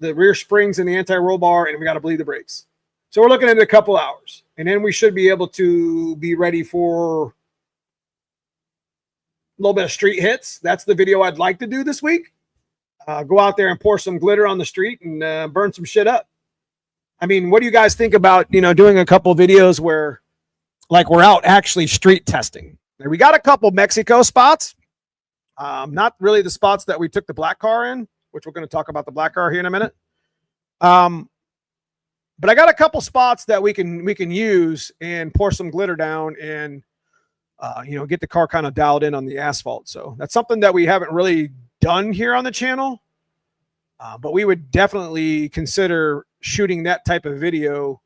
rear springs and the anti-roll bar, and we got to bleed the brakes. So we're looking at a couple hours, and then we should be able to be ready for little bit of street hits. That's the video I'd like to do this week. Go out there and pour some glitter on the street and burn some shit up. I mean, what do you guys think about, doing a couple videos where like we're out actually street testing? We got a couple Mexico spots. Not really the spots that we took the black car in, which we're going to talk about the black car here in a minute. But I got a couple spots that we can use and pour some glitter down and get the car kind of dialed in on the asphalt. So that's something that we haven't really done here on the channel. But we would definitely consider shooting that type of video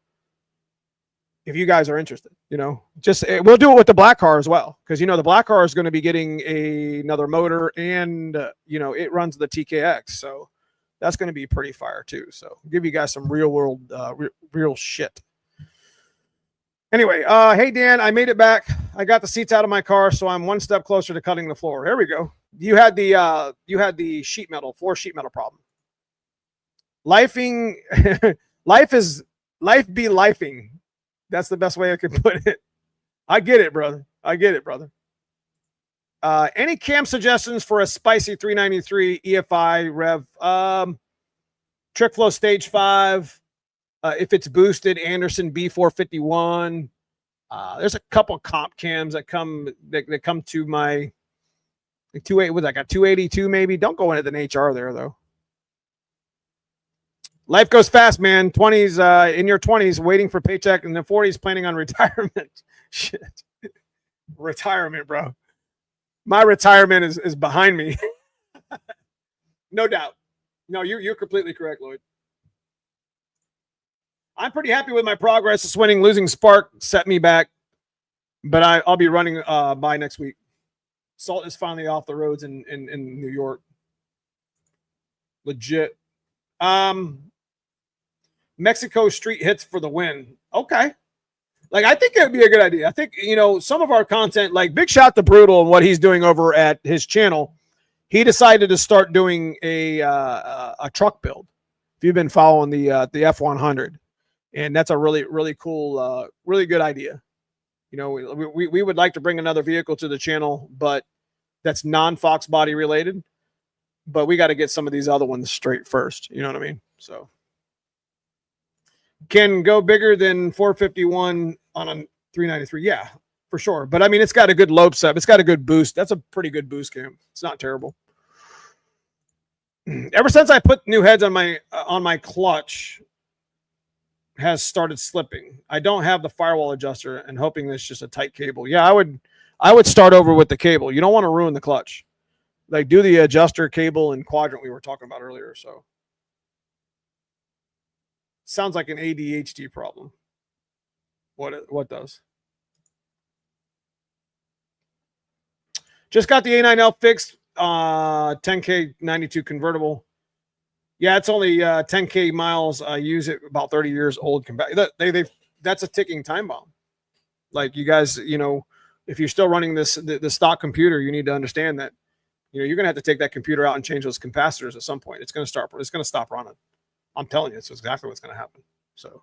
if you guys are interested. We'll do it with the black car as well, because the black car is going to be getting another motor, and it runs the TKX, so that's going to be pretty fire too. So I'll give you guys some real world real shit. Anyway, hey Dan, I made it back. I got the seats out of my car, so I'm one step closer to cutting the floor. Here we go. You had the sheet metal, floor sheet metal problem. Life be lifing. That's the best way I can put it. I get it, brother. Any cam suggestions for a spicy 393 EFI rev? Trick Flow Stage 5. If it's boosted, Anderson B451. There's a couple comp cams that come to my 28 with like a 282 maybe. Don't go into the HR there though. Life goes fast, man. 20s, in your 20s, waiting for paycheck, and the 40s, planning on retirement. Shit. Retirement, bro. My retirement is behind me. No doubt. No, you're completely correct, Lloyd. I'm pretty happy with my progress. This winning, losing spark set me back, but I'll be running by next week. Salt is finally off the roads in New York. Legit. Mexico street hits for the win. Okay. Like, I think it'd be a good idea. I think, some of our content, like big shout to Brutal and what he's doing over at his channel. He decided to start doing a truck build. If you've been following the F100, and that's a really, really cool, really good idea. We would like to bring another vehicle to the channel, but that's non-Fox body related, but we got to get some of these other ones straight first. You know what I mean? So can go bigger than 451 on a 393. Yeah, for sure. But I mean, it's got a good lobe set. It's got a good boost. That's a pretty good boost cam. It's not terrible. Ever since I put new heads on my clutch, has started slipping. I don't have the firewall adjuster and hoping it's just a tight cable. Yeah, I would start over with the cable. You don't want to ruin the clutch. Like, do the adjuster cable and quadrant we were talking about earlier. So sounds like an ADHD problem. What does? Just got the A9L fixed. 10K 92 convertible. Yeah, it's only 10K miles. I use it about 30 years old. That's a ticking time bomb. Like, you guys, if you're still running the stock computer, you need to understand that, you're going to have to take that computer out and change those capacitors at some point. It's going to stop running. I'm telling you, it's exactly what's going to happen. So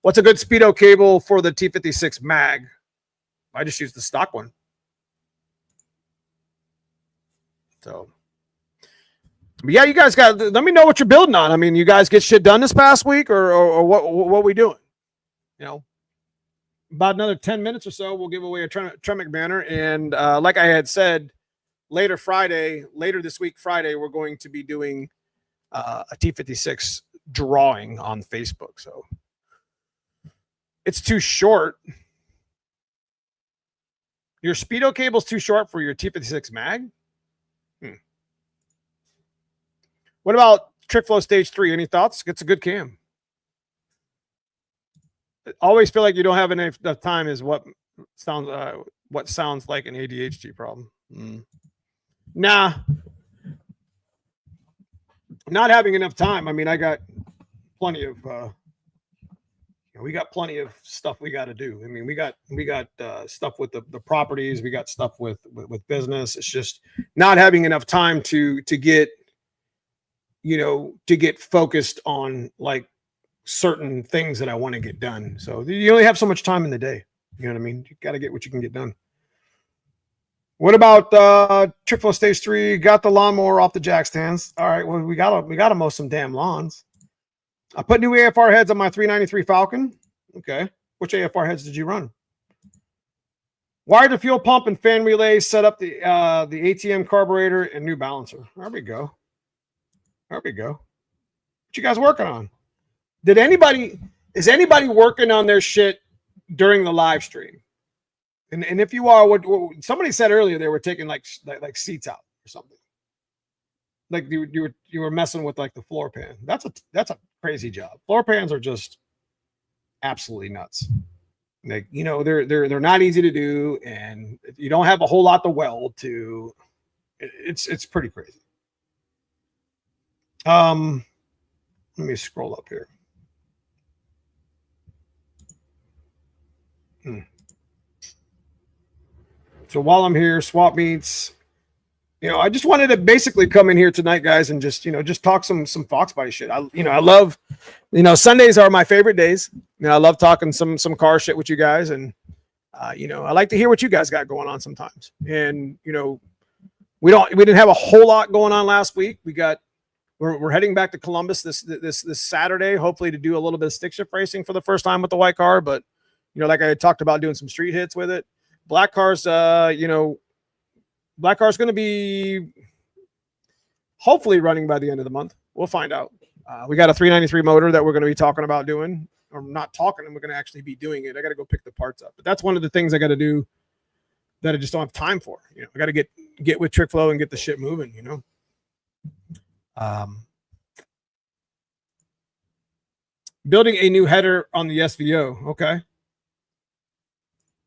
what's a good speedo cable for the T56 mag? I just use the stock one. So, but yeah, you guys let me know what you're building on. I mean, you guys get shit done this past week, or what we doing? About another 10 minutes or so, we'll give away a Tremec banner. And like I had said, later this week, Friday, we're going to be doing a T56 drawing on Facebook. So it's too short. Your speedo cable's too short for your T56 mag. What about Trick Flow Stage 3? Any thoughts? It's a good cam. Always feel like you don't have enough time is what sounds like an ADHD problem. Nah, not having enough time. I mean, I got plenty of we got plenty of stuff we got to do. I mean, we got stuff with the properties. We got stuff with business. It's just not having enough time to get focused on like certain things that I want to get done. So you only have so much time in the day. You know what I mean? You got to get what you can get done. What about triple stage 3? Got the lawnmower off the jack stands. All right, well, we gotta mow some damn lawns. I put new AFR heads on my 393 Falcon. Okay. Which AFR heads did you run? Wired the fuel pump and fan relays, set up the ATM carburetor and new balancer. There we go. There we go. What you guys working on? Is anybody working on their shit during the live stream? And if you are, what somebody said earlier, they were taking like seats out or something. Like you were messing with like the floor pan. That's a crazy job. Floor pans are just absolutely nuts. Like, you know, they're not easy to do, and you don't have a whole lot to weld to. It's pretty crazy. Let me scroll up here. So while I'm here, swap meets. You know, I just wanted to basically come in here tonight, guys, and just, you know, just talk some foxbody shit. I love, you know, Sundays are my favorite days. You know, I love talking some car shit with you guys, and you know, I like to hear what you guys got going on sometimes. And you know, we didn't have a whole lot going on last week. We're heading back to Columbus this Saturday, hopefully to do a little bit of stick shift racing for the first time with the white car. But you know, like I had talked about, doing some street hits with it. Black cars, you know. Black car's going to be hopefully running by the end of the month. We'll find out. We got a 393 motor that we're going to be talking about doing, or not talking, and we're going to actually be doing it. I got to go pick the parts up, but that's one of the things I got to do that I just don't have time for. You know, I got to get with Trick Flow and get the shit moving, you know. Building a new header on the SVO. Okay.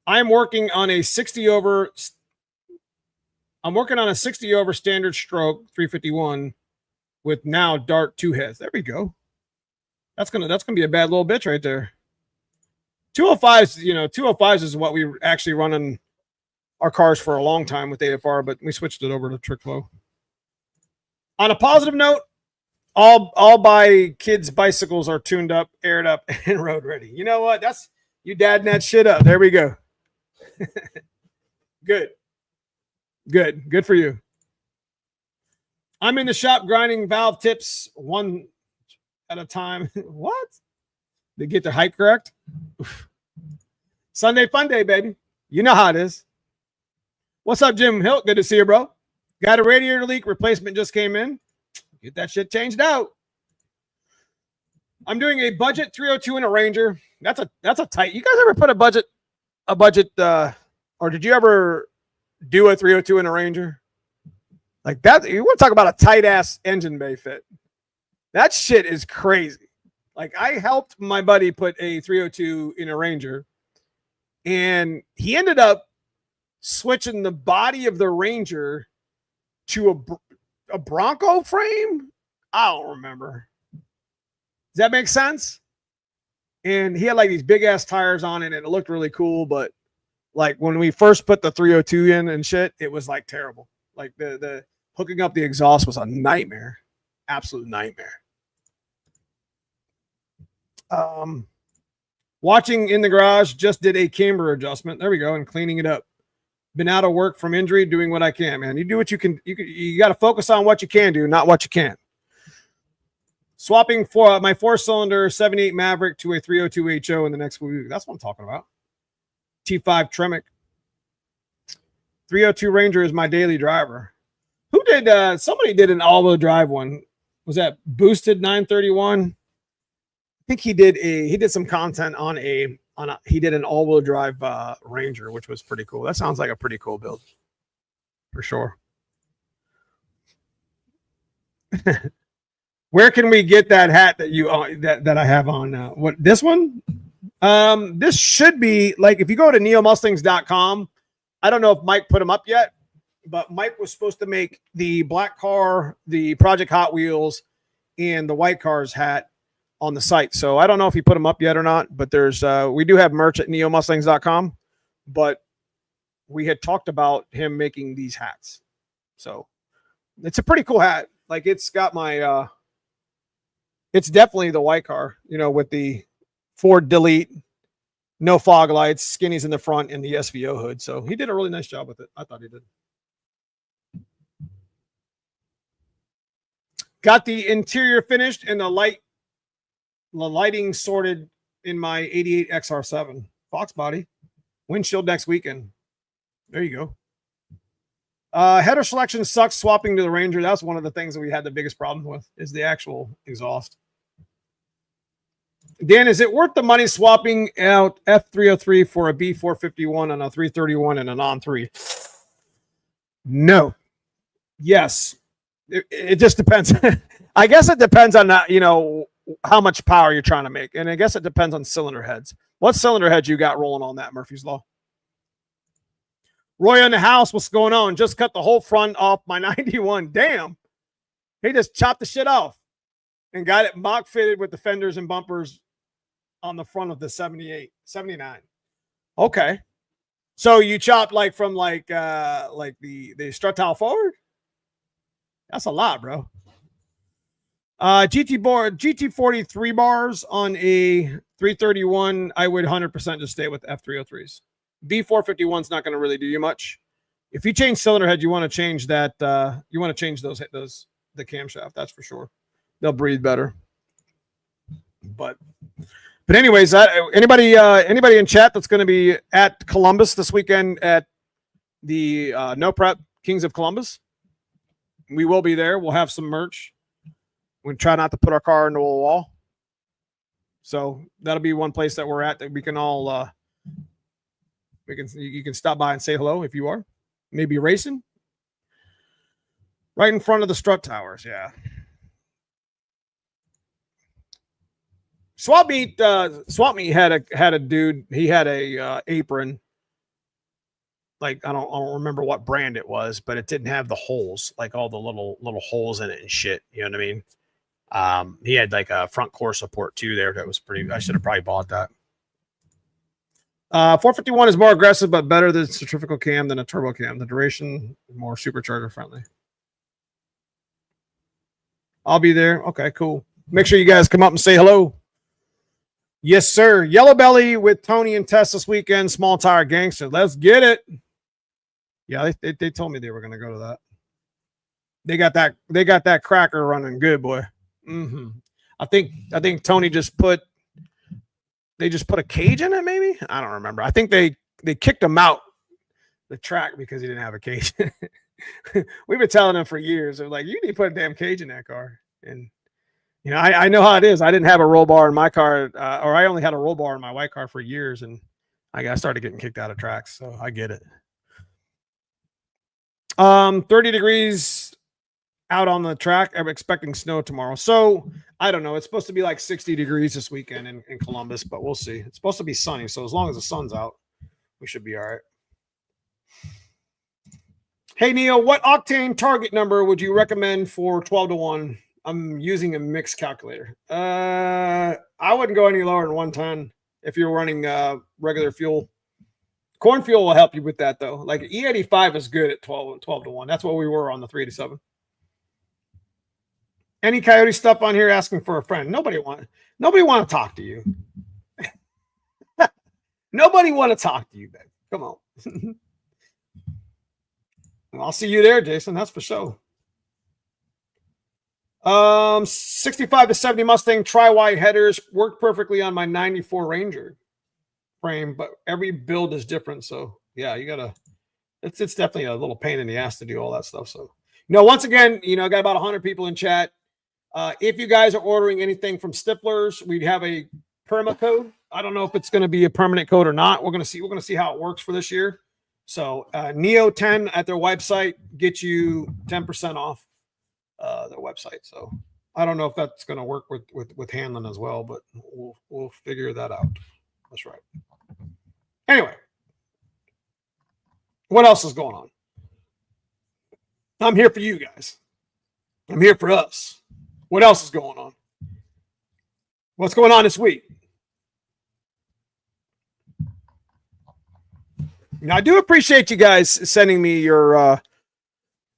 I'm working on a 60 over standard stroke 351 with now Dart 2 heads. There we go. That's gonna be a bad little bitch right there. 205s, you know, 205s is what we actually run on our cars for a long time with AFR, but we switched it over to Trick Flow. On a positive note, all by kids' bicycles are tuned up, aired up, and road ready. You know what? That's you dadding that shit up. There we go. Good for you. I'm in the shop grinding valve tips one at a time. What? They get their height correct? Oof. Sunday fun day, baby. You know how it is. What's up, Jim Hilt? Good to see you, bro. Got a radiator leak. Replacement just came in. Get that shit changed out. I'm doing a budget 302 in a Ranger. That's a tight. You guys ever put a budget, or did you ever do a 302 in a Ranger? Like that, you want to talk about a tight ass engine bay fit. That shit is crazy. Like, I helped my buddy put a 302 in a Ranger, and he ended up switching the body of the Ranger to a Bronco frame. I don't remember. Does that make sense? And he had like these big ass tires on it, and it looked really cool, but like when we first put the 302 in and shit, it was like terrible. Like the hooking up the exhaust was a nightmare. Absolute nightmare. Watching in the garage, just did a camber adjustment. There we go. And cleaning it up. Been out of work from injury, doing what I can, man. You do what you can. You got to focus on what you can do, not what you can't. Swapping for my 4-cylinder 78 Maverick to a 302 HO in the next week. That's what I'm talking about. T5 Tremec. 302 Ranger is my daily driver. Who did? Somebody did an all-wheel drive one. Was that Boosted 931? I think he did some content on he did an all-wheel drive Ranger, which was pretty cool. That sounds like a pretty cool build, for sure. Where can we get that hat that you that I have on now? What, this one? This should be like, if you go to neomustangs.com. I don't know if Mike put them up yet, but Mike was supposed to make the black car, the Project Hot Wheels, and the white cars hat on the site. So I don't know if he put them up yet or not, but there's we do have merch at neomustangs.com, but we had talked about him making these hats. So it's a pretty cool hat. Like, it's got my it's definitely the white car, you know, with the Ford Delete, no fog lights, skinnies in the front, and the SVO hood. So he did a really nice job with it. I thought he did. Got the interior finished and the lighting sorted in my 88 XR7 foxbody. Windshield next weekend. There you go. Header selection sucks swapping to the Ranger. That's one of the things that we had the biggest problem with, is the actual exhaust. Dan, is it worth the money swapping out F303 for a B451 and a 331 and a non-3? No. Yes. It just depends. I guess it depends on that, how much power you're trying to make. And I guess it depends on cylinder heads. What cylinder heads you got rolling on that, Murphy's Law? Roy in the house, what's going on? Just cut the whole front off my 91. Damn. He just chopped the shit off and got it mock fitted with the fenders and bumpers on the front of the 79. Okay. So you chopped from the strut towel forward? That's a lot, bro. GT43 bars on a 331. I would 100% just stay with F303s. B451 is not going to really do you much. If you change cylinder head, you want to change that. You want to change the camshaft. That's for sure. They'll breathe better. But anyways, anybody in chat that's going to be at Columbus this weekend at the No Prep Kings of Columbus, we will be there. We'll have some merch. We try not to put our car into a wall. So that'll be one place that we're at that we can all you can stop by and say hello if you are. Maybe racing. Right in front of the strut towers, yeah. Swap meet had a dude. He had a apron. I don't remember what brand it was, but it didn't have the holes, like all the little holes in it and shit. You know what I mean? He had a front core support too there. That was pretty. I should have probably bought that. 451 is more aggressive, but better than centrifugal cam than a turbo cam. The duration more supercharger friendly. I'll be there. Okay, cool. Make sure you guys come up and say hello. Yes, sir. Yellow Belly with Tony and Tess this weekend. Small tire gangster. Let's get it. Yeah, they told me they were going to go to that. They got that cracker running good, boy. Mm-hmm. I think Tony just put a cage in it, maybe? I don't remember. I think they kicked him out the track because he didn't have a cage. We've been telling him for years. They're like, you need to put a damn cage in that car. And I know how it is. I didn't have a roll bar in my car, or I only had a roll bar in my white car for years, and I started getting kicked out of tracks, so I get it. 30 degrees out on the track. I'm expecting snow tomorrow. So I don't know. It's supposed to be 60 degrees this weekend in Columbus, but we'll see. It's supposed to be sunny. So as long as the sun's out, we should be all right. Hey, Neil, what octane target number would you recommend for 12-1? I'm using a mix calculator. I wouldn't go any lower than 110 if you're running regular fuel. Corn fuel will help you with that, though. E85 is good at 12-1. That's what we were on the 387. Any Coyote stuff on here asking for a friend? Nobody want to talk to you. Nobody want to talk to you, babe. Come on. I'll see you there, Jason. That's for sure. 65 to 70 Mustang tri-wide headers worked perfectly on my 94 Ranger frame, but every build is different. So yeah, you gotta. It's definitely a little pain in the ass to do all that stuff. So once again, I got about 100 people in chat. If you guys are ordering anything from Stiflers, we have a perma code. I don't know if it's going to be a permanent code or not. We're going to see how it works for this year. So Neo10 at their website gets you 10% off their website. So I don't know if that's going to work with handling as well, but we'll figure that out. That's right. Anyway, what else is going on? I'm here for you guys. I'm here for us. What else is going on? What's going on this week? Now, I do appreciate you guys sending me your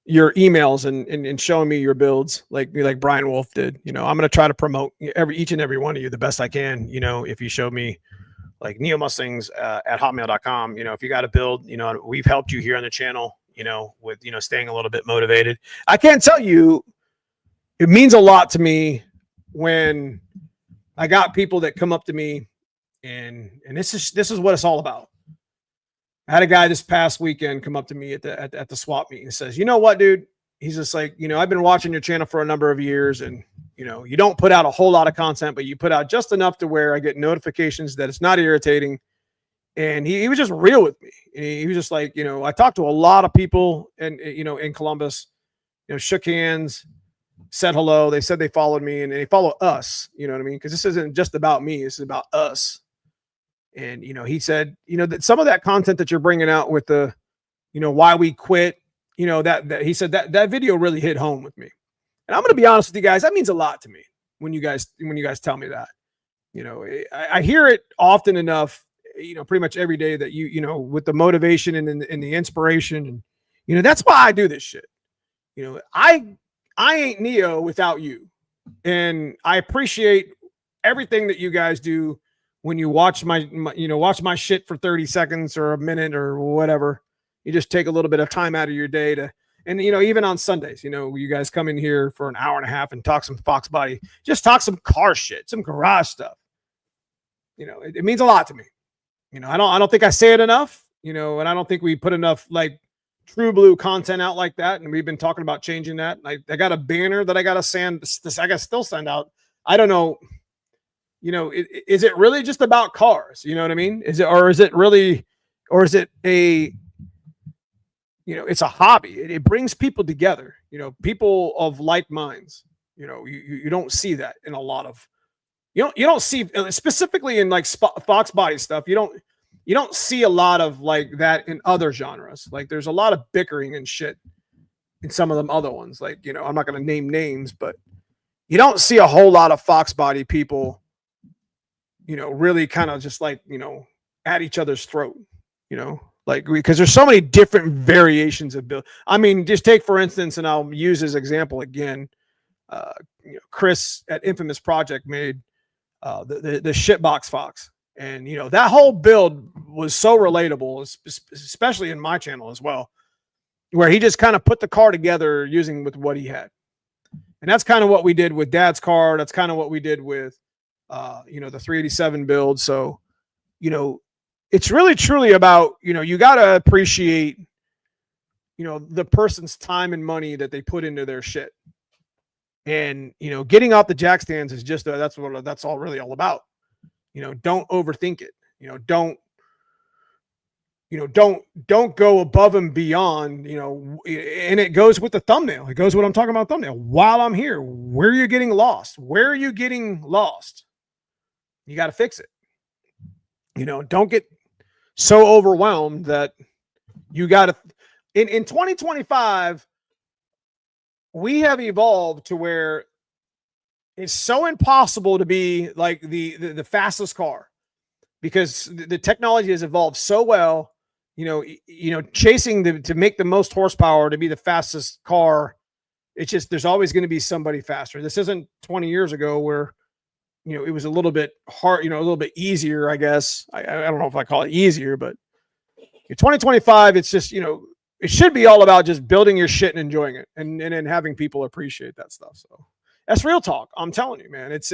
emails and showing me your builds like Brian Wolf did. I'm going to try to promote each and every one of you the best I can. If you show me Neomustangs at hotmail.com, if you got a build, we've helped you here on the channel, with, staying a little bit motivated. I can't tell you, it means a lot to me when I got people that come up to me and this is what it's all about. I had a guy this past weekend come up to me at the swap meet and says, you know what, dude? He's just like, I've been watching your channel for a number of years and, you don't put out a whole lot of content, but you put out just enough to where I get notifications that it's not irritating. And he was just real with me. And he was just like, I talked to a lot of people and, in Columbus, shook hands, said hello. They said they followed me and they follow us, you know what I mean? Because this isn't just about me. This is about us. And, he said, that some of that content that you're bringing out with the, why we quit, that he said that video really hit home with me. And I'm going to be honest with you guys. That means a lot to me when you guys tell me that, I hear it often enough, pretty much every day that with the motivation and the inspiration and, that's why I do this shit. I ain't Neo without you. And I appreciate everything that you guys do when you watch watch my shit for 30 seconds or a minute or whatever. You just take a little bit of time out of your day to, and, even on Sundays, you guys come in here for an hour and a half and talk some foxbody, just talk some car shit, some garage stuff. It means a lot to me. I don't think I say it enough, and I don't think we put enough like true blue content out like that. And we've been talking about changing that. I got a banner that I got to still send out. I don't know. Is it really just about cars? You know what I mean? Is it it's a hobby. It brings people together, people of like minds. You don't see that in a lot of, you don't see specifically in like fox body stuff. You don't see a lot of like that in other genres. Like there's a lot of bickering and shit in some of them other ones. Like, I'm not going to name names, but you don't see a whole lot of fox body people, really kind of just like, at each other's throat, like, because there's so many different variations of build. I mean, just take, for instance, and I'll use his example again. Chris at Infamous Project made the shitbox fox. And, that whole build was so relatable, especially in my channel as well, where he just kind of put the car together with what he had. And that's kind of what we did with Dad's car. That's kind of what we did with, the 387 build. So, it's really truly about, you got to appreciate, the person's time and money that they put into their shit. And, getting off the jack stands is just, that's all really all about. Don't overthink it. Don't go above and beyond, and it goes with the thumbnail. It goes with what I'm talking about thumbnail. While I'm here, where are you getting lost? Where are you getting lost? You got to fix it. Don't get so overwhelmed that you got to, in 2025, we have evolved to where it's so impossible to be like the fastest car because the technology has evolved so well, chasing to make the most horsepower to be the fastest car. It's just, there's always going to be somebody faster. This isn't 20 years ago where, it was a little bit hard, a little bit easier, I guess. I don't know if I call it easier, but in 2025, it's just, it should be all about just building your shit and enjoying it and then having people appreciate that stuff. So that's real talk. I'm telling you, man, it's,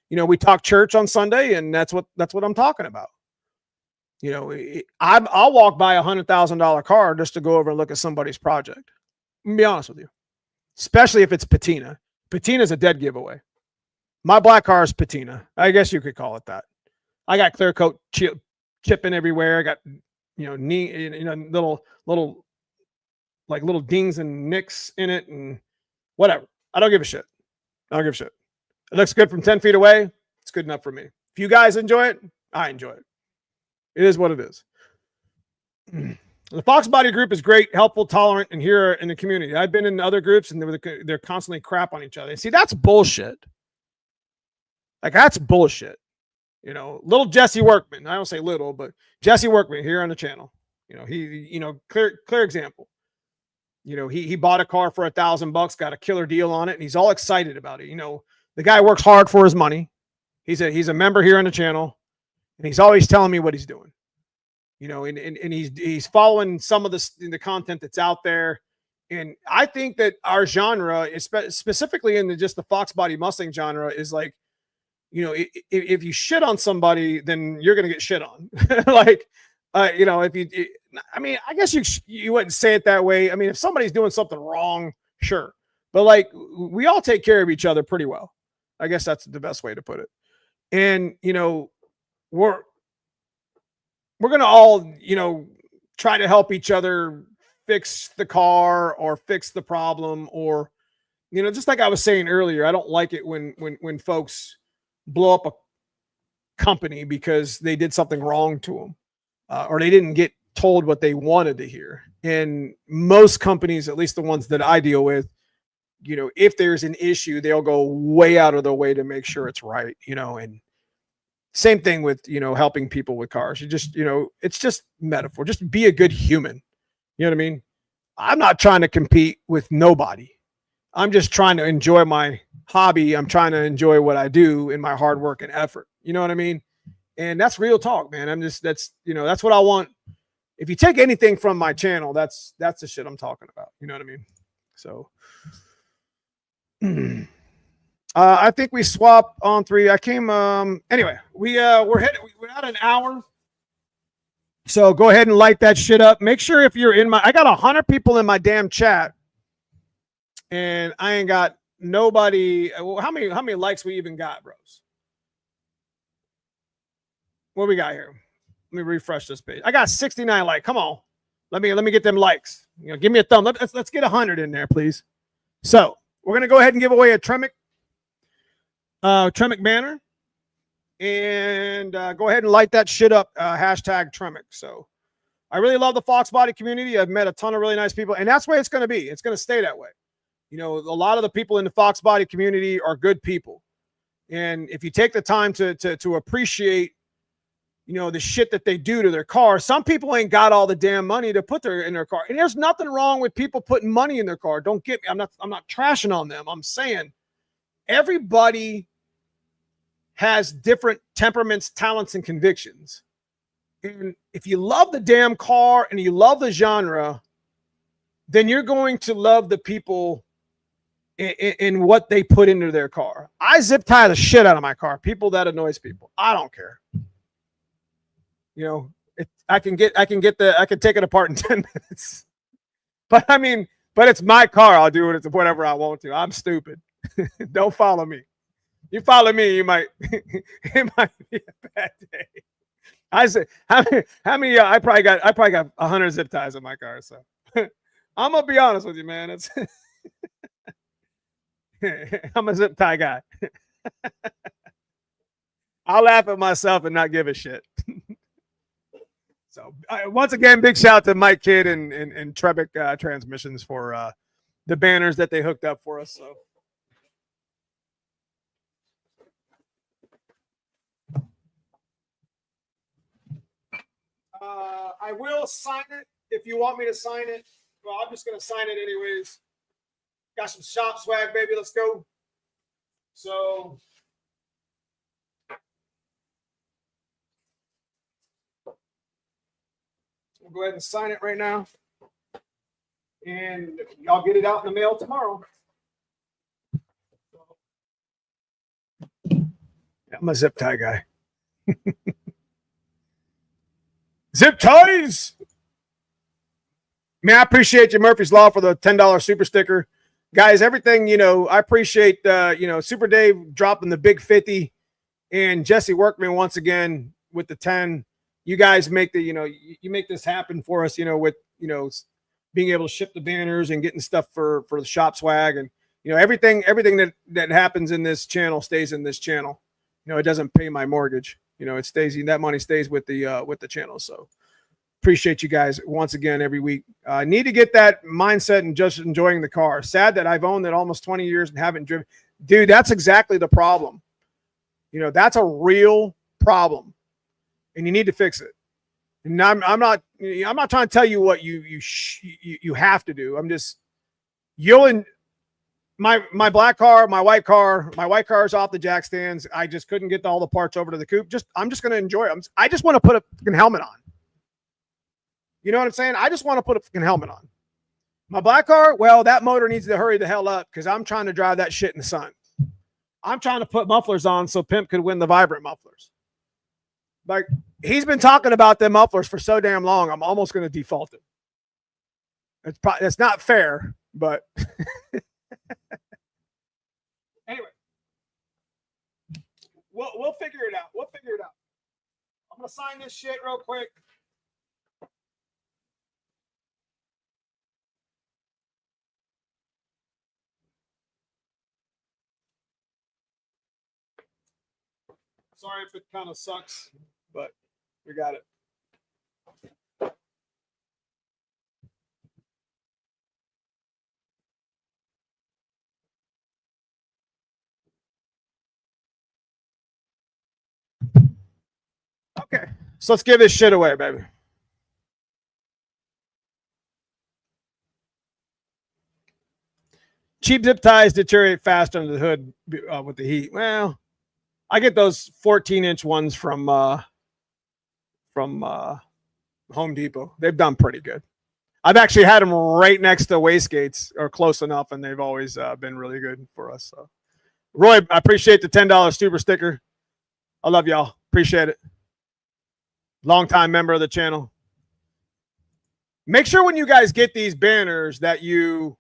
we talk church on Sunday and that's what I'm talking about. I'll walk by $100,000 car just to go over and look at somebody's project. I'm gonna be honest with you, especially if it's patina. Patina's a dead giveaway. My black car is patina. I guess you could call it that. I got clear coat chipping everywhere. I got, little dings and nicks in it and whatever. I don't give a shit. It looks good from 10 feet away. It's good enough for me. If you guys enjoy it, I enjoy it. It is what it is. The fox body group is great, helpful, tolerant, and here in the community. I've been in other groups and they're constantly crap on each other. See, that's bullshit. Like, that's bullshit. Little Jesse Workman. I don't say little, but Jesse Workman here on the channel. He, clear example. He bought a car for $1,000, got a killer deal on it, and he's all excited about it. The guy works hard for his money. He's a member here on the channel, and he's always telling me what he's doing. And he's following some of the content that's out there, And I think that our genre, specifically in just the fox body Mustang genre, is like, if you shit on somebody, then you're going to get shit on. Like, I mean, I guess you wouldn't say it that way. I mean, if somebody's doing something wrong, sure. But like, we all take care of each other pretty well. I guess that's the best way to put it. And, we're going to all, try to help each other fix the car or fix the problem, or, just like I was saying earlier, I don't like it when folks blow up a company because they did something wrong to them, or they didn't get told what they wanted to hear. And most companies, at least the ones that I deal with, if there's an issue, they'll go way out of their way to make sure it's right, and same thing with, helping people with cars. You just, it's just metaphor. Just be a good human. You know what I mean? I'm not trying to compete with nobody. I'm just trying to enjoy my hobby. I'm trying to enjoy what I do in my hard work and effort. You know what I mean? And that's real talk, man. That's what I want. If you take anything from my channel, that's the shit I'm talking about. You know what I mean? So, I think we swap on 3. I came, anyway, we're at an hour. So go ahead and light that shit up. Make sure if you're I got 100 people in my damn chat, and I ain't got nobody. How many likes we even got, bros? What we got here? Let me refresh this page. I got 69 likes. Come on. Let me get them likes. Give me a thumb. Let's get 100 in there, please. So we're going to go ahead and give away a Tremec banner. And go ahead and light that shit up, hashtag Tremec. So I really love the fox body community. I've met a ton of really nice people, and that's the way it's going to be. It's going to stay that way. A lot of the people in the fox body community are good people. And if you take the time to appreciate, the shit that they do to their car, some people ain't got all the damn money to put in their car. And there's nothing wrong with people putting money in their car. Don't get me. I'm not trashing on them. I'm saying everybody has different temperaments, talents, and convictions. And if you love the damn car and you love the genre, then you're going to love the people in what they put into their car. I zip tie the shit out of my car. People, that annoys people. I don't care. I can take it apart in 10 minutes. But it's my car. I'll do it whatever I want to. I'm stupid. Don't follow me. You follow me, it might be a bad day. I said, how many? I probably got 100 zip ties in my car. So I'm gonna be honest with you, man. I'm a zip tie guy. I'll laugh at myself and not give a shit. So once again, big shout out to Mike Kidd and Tremec Transmissions for the banners that they hooked up for us. So. I will sign it if you want me to sign it. Well, I'm just going to sign it anyways. Got some shop swag, baby. Let's go. So, we'll go ahead and sign it right now. And y'all get it out in the mail tomorrow. I'm a zip tie guy. Zip ties. Man, I appreciate you, Murphy's Law, for the $10 super sticker. Guys, everything, I appreciate, Super Dave dropping the big 50 and Jesse Workman once again with the 10. You guys make you make this happen for us, with, being able to ship the banners and getting stuff for the shop swag. And, everything that happens in this channel stays in this channel. It doesn't pay my mortgage. It stays, that money stays with the channel. So appreciate you guys once again every week. Need to get that mindset and just enjoying the car. Sad that I've owned it almost 20 years and haven't driven. Dude, that's exactly the problem. That's a real problem, and you need to fix it. And I'm not trying to tell you what you have to do. I'm just my black car, my white car is off the jack stands. I just couldn't get all the parts over to the coupe. I'm just going to enjoy it. I just want to put a fucking helmet on. You know what I'm saying? I just want to put a fucking helmet on. My black car, well, that motor needs to hurry the hell up because I'm trying to drive that shit in the sun. I'm trying to put mufflers on so Pimp could win the vibrant mufflers. Like, he's been talking about them mufflers for so damn long, I'm almost going to default it. It's not fair, but anyway, we'll figure it out. We'll figure it out. I'm going to sign this shit real quick. Sorry if it kind of sucks, but we got it. Okay, so let's give this shit away, baby. Cheap zip ties deteriorate fast under the hood with the heat. Well, I get those 14-inch ones from Home Depot. They've done pretty good. I've actually had them right next to wastegates or close enough, and they've always been really good for us. So, Roy, I appreciate the $10 super sticker. I love y'all. Appreciate it. Longtime member of the channel. Make sure when you guys get these banners that you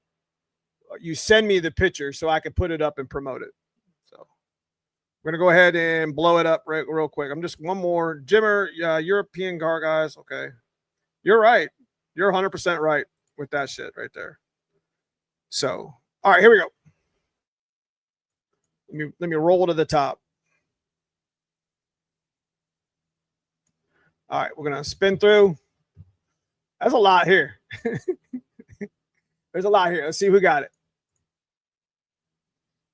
send me the picture so I can put it up and promote it. So we're going to go ahead and blow it up real quick. I'm just one more. Jimmer, European car guys. Okay. You're right. You're 100% right with that shit right there. So, all right, here we go. Let me roll to the top. All right, we're going to spin through. That's a lot here. There's a lot here. Let's see who got it.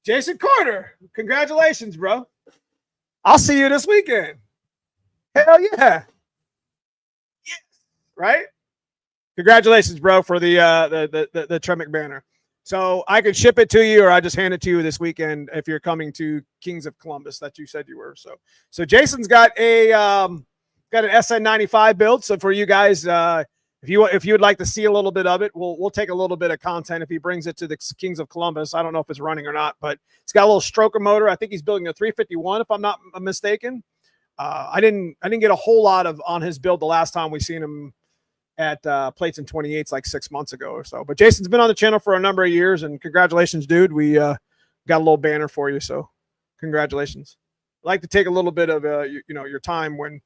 Jason Carter, congratulations, bro. I'll see you this weekend. Hell yeah. Yes. Right? Congratulations, bro, for the Tremec banner. So I could ship it to you, or I just hand it to you this weekend if you're coming to Kings of Columbus that you said you were. So Jason's got an SN95 build. So for you guys, if you would like to see a little bit of it, we'll take a little bit of content if he brings it to the Kings of Columbus. I don't know if it's running or not, but it's got a little stroker motor. I think he's building a 351, if I'm not mistaken. I didn't get a whole lot on his build the last time we seen him at Plates and 28s like 6 months ago or so. But Jason's been on the channel for a number of years, and congratulations, dude. We got a little banner for you, so congratulations. I'd like to take a little bit of your time when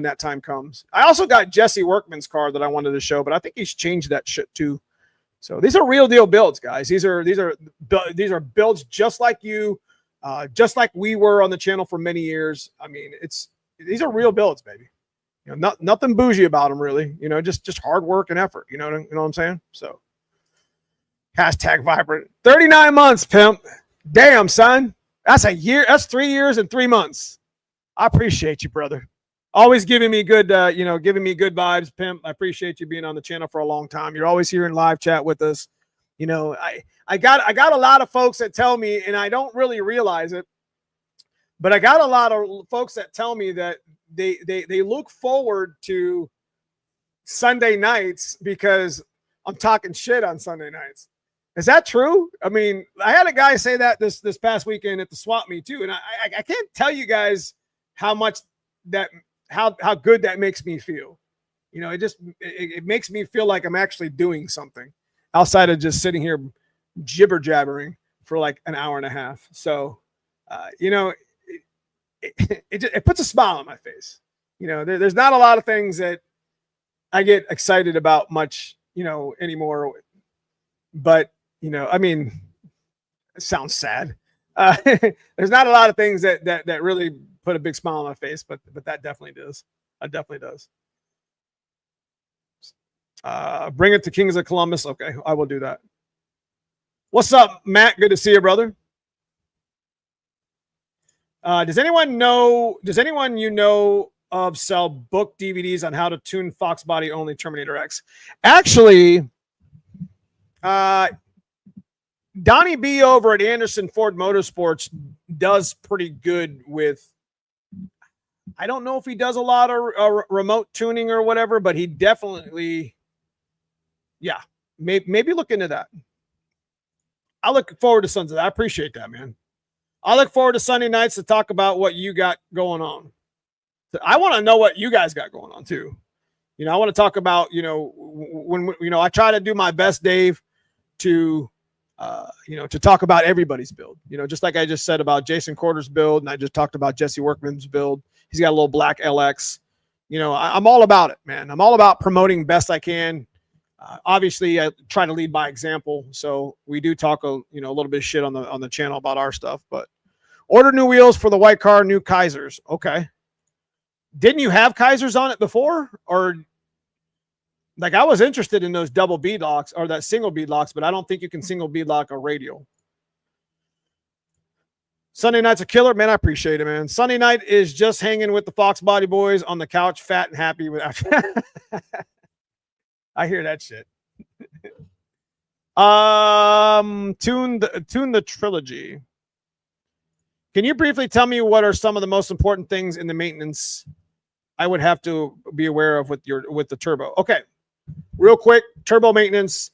that time comes. I also got Jesse Workman's car that I wanted to show, but I think he's changed that shit too. So these are real deal builds, guys. These are builds just like you, just like we were on the channel for many years. I mean, these are real builds, baby. Nothing bougie about them, really. Just hard work and effort. You know what I'm saying? So, hashtag vibrant. 39 months, Pimp. Damn, son. That's a year. That's 3 years and 3 months. I appreciate you, brother. Always giving me good, giving me good vibes, Pimp. I appreciate you being on the channel for a long time. You're always here in live chat with us. I got a lot of folks that tell me, and I don't really realize it, but I got a lot of folks that tell me that they look forward to Sunday nights because I'm talking shit on Sunday nights. Is that true? I mean, I had a guy say that this past weekend at the swap meet too, and I can't tell you guys how much that how good that makes me feel. It makes me feel like I'm actually doing something outside of just sitting here jibber jabbering for like an hour and a half. So, it puts a smile on my face. There's not a lot of things that I get excited about much, anymore. But, I mean, it sounds sad. There's not a lot of things that really put a big smile on my face, but that definitely does. That definitely does. Bring it to Kings of Columbus. Okay, I will do that. What's up, Matt? Good to see you, brother. Does anyone you know of sell book DVDs on how to tune foxbody only Terminator X? Actually, Donnie B over at Anderson Ford Motorsports does pretty good with, I don't know if he does a lot of remote tuning or whatever, but he definitely, yeah, maybe look into that. I look forward to Sunday. I appreciate that, man. I look forward to Sunday nights to talk about what you got going on. I want to know what you guys got going on too. You know, I want to talk about, you know, when, you know, I try to do my best, Dave, to, you know, to talk about everybody's build, you know, just like I just said about Jason Corder's build. And I just talked about Jesse Workman's build. He's got a little black LX. You know, I'm all about it, man. I'm all about promoting best I can. Obviously I try to lead by example. So we do talk, you know, a little bit of shit on the channel about our stuff, but order new wheels for the white car, new Kaisers. Okay. Didn't you have Kaisers on it before? Or like, I was interested in those double bead locks or that single bead locks, but I don't think you can single bead lock a radial. Sunday night's a killer, man. I appreciate it, man. Sunday night is just hanging with the Foxbody boys on the couch, fat and happy with. I hear that shit. Tune the trilogy. Can you briefly tell me what are some of the most important things in the maintenance I would have to be aware of with the turbo? Okay, real quick, turbo maintenance.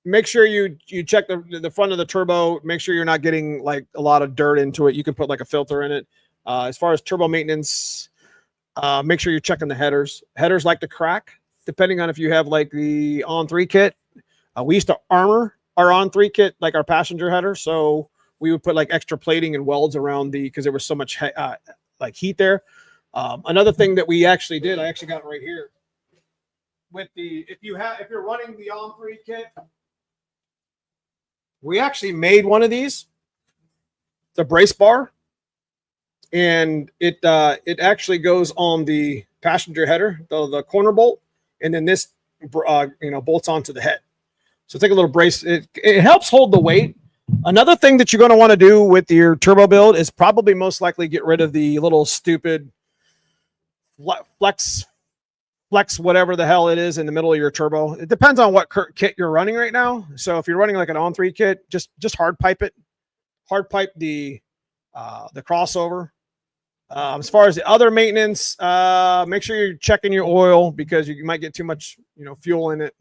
Make sure you check the front of the turbo. Make sure you're not getting like a lot of dirt into it. You can put like a filter in it. As far as turbo maintenance, make sure you're checking the headers. Headers like to crack, depending on if you have like the on-3 kit. We used to armor our on-3 kit, like our passenger header. So we would put like extra plating and welds around because there was so much like heat there. Another thing that we actually did, I actually got it right here. With the, if you're running the on-3 kit, we actually made one of these. It's a brace bar. And it actually goes on the passenger header, the corner bolt, and then this you know, bolts onto the head. So take a little brace. It helps hold the weight. Another thing that you're going to want to do with your turbo build is probably most likely get rid of the little stupid flex whatever the hell it is in the middle of your turbo. It depends on what kit you're running right now. So if you're running like an on-3 kit, just hard pipe it. Hard pipe the crossover. As far as the other maintenance, make sure you're checking your oil because you might get too much, you know, fuel in it.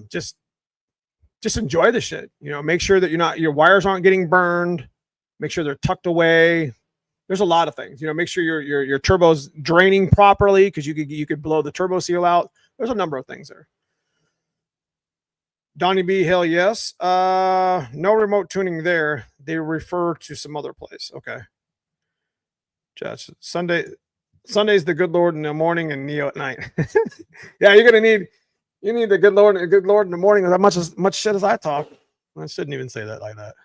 Just enjoy the shit, you know, make sure that your wires aren't getting burned. Make sure they're tucked away. There's a lot of things, you know, make sure your turbo's draining properly because you could blow the turbo seal out. There's a number of things there. Donnie B, hell yes. No remote tuning there. They refer to some other place. Okay. Josh, Sunday's the good Lord in the morning and Neo at night. Yeah, you need the good Lord in the morning as much shit as I talk. I shouldn't even say that like that.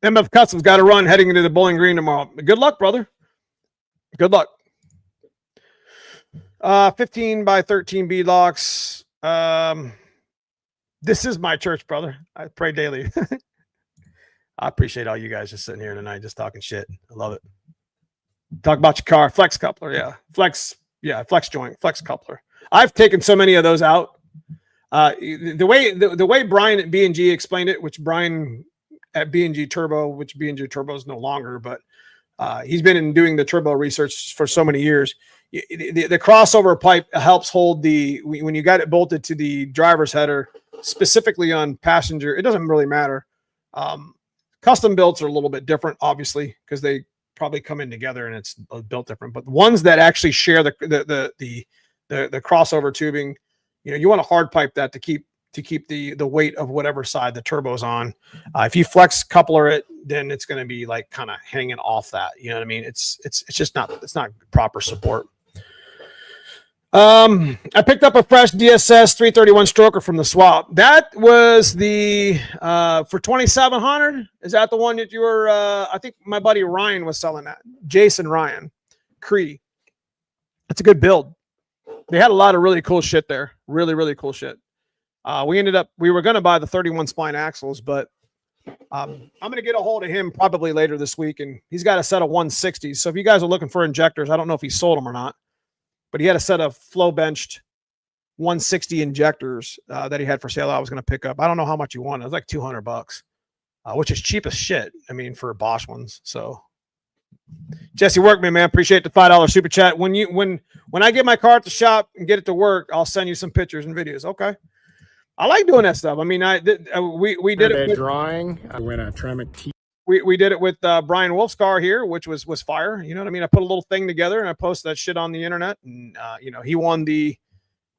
MF Customs got to run heading into the Bowling Green tomorrow. Good luck, brother. Good luck. 15 by 13 bead locks. This is my church, brother. I pray daily. I appreciate all you guys just sitting here tonight, just talking shit. I love it. Talk about your car. Flex coupler. Yeah. Flex joint, flex coupler. I've taken so many of those out. The way Brian at B&G explained it, which Brian at B&G Turbo, which B&G Turbo is no longer, but he's been doing the turbo research for so many years. The crossover pipe helps hold when you got it bolted to the driver's header, specifically on passenger, it doesn't really matter. Custom builds are a little bit different, obviously, because they probably come in together and it's built different. But the ones that actually share the crossover tubing, you know, you want to hard pipe that to keep the weight of whatever side the turbo's on. If you flex coupler it, then it's going to be like kind of hanging off that. You know what I mean? It's just not proper support. I picked up a fresh DSS 331 stroker from the swap. That was the for 2,700. Is that the one that you were? I think my buddy Ryan was selling that. Jason Ryan, Cree. That's a good build. They had a lot of really cool shit there. Really, really cool shit. We were going to buy the 31 spline axles, but I'm going to get a hold of him probably later this week, and he's got a set of 160s. So if you guys are looking for injectors, I don't know if he sold them or not, but he had a set of flow benched 160 injectors that he had for sale. I was going to pick up. I don't know how much he wanted. It was like $200, which is cheap as shit. I mean, for Bosch ones. So Jesse Workman, man, appreciate the $5 super chat. When I get my car at the shop and get it to work, I'll send you some pictures and videos. Okay, I like doing that stuff. I mean, we did it with drawing. I went a Tremec we did it with Brian Wolf's car here, which was fire. You know what I mean? I put a little thing together and I posted that shit on the internet, and you know, he won the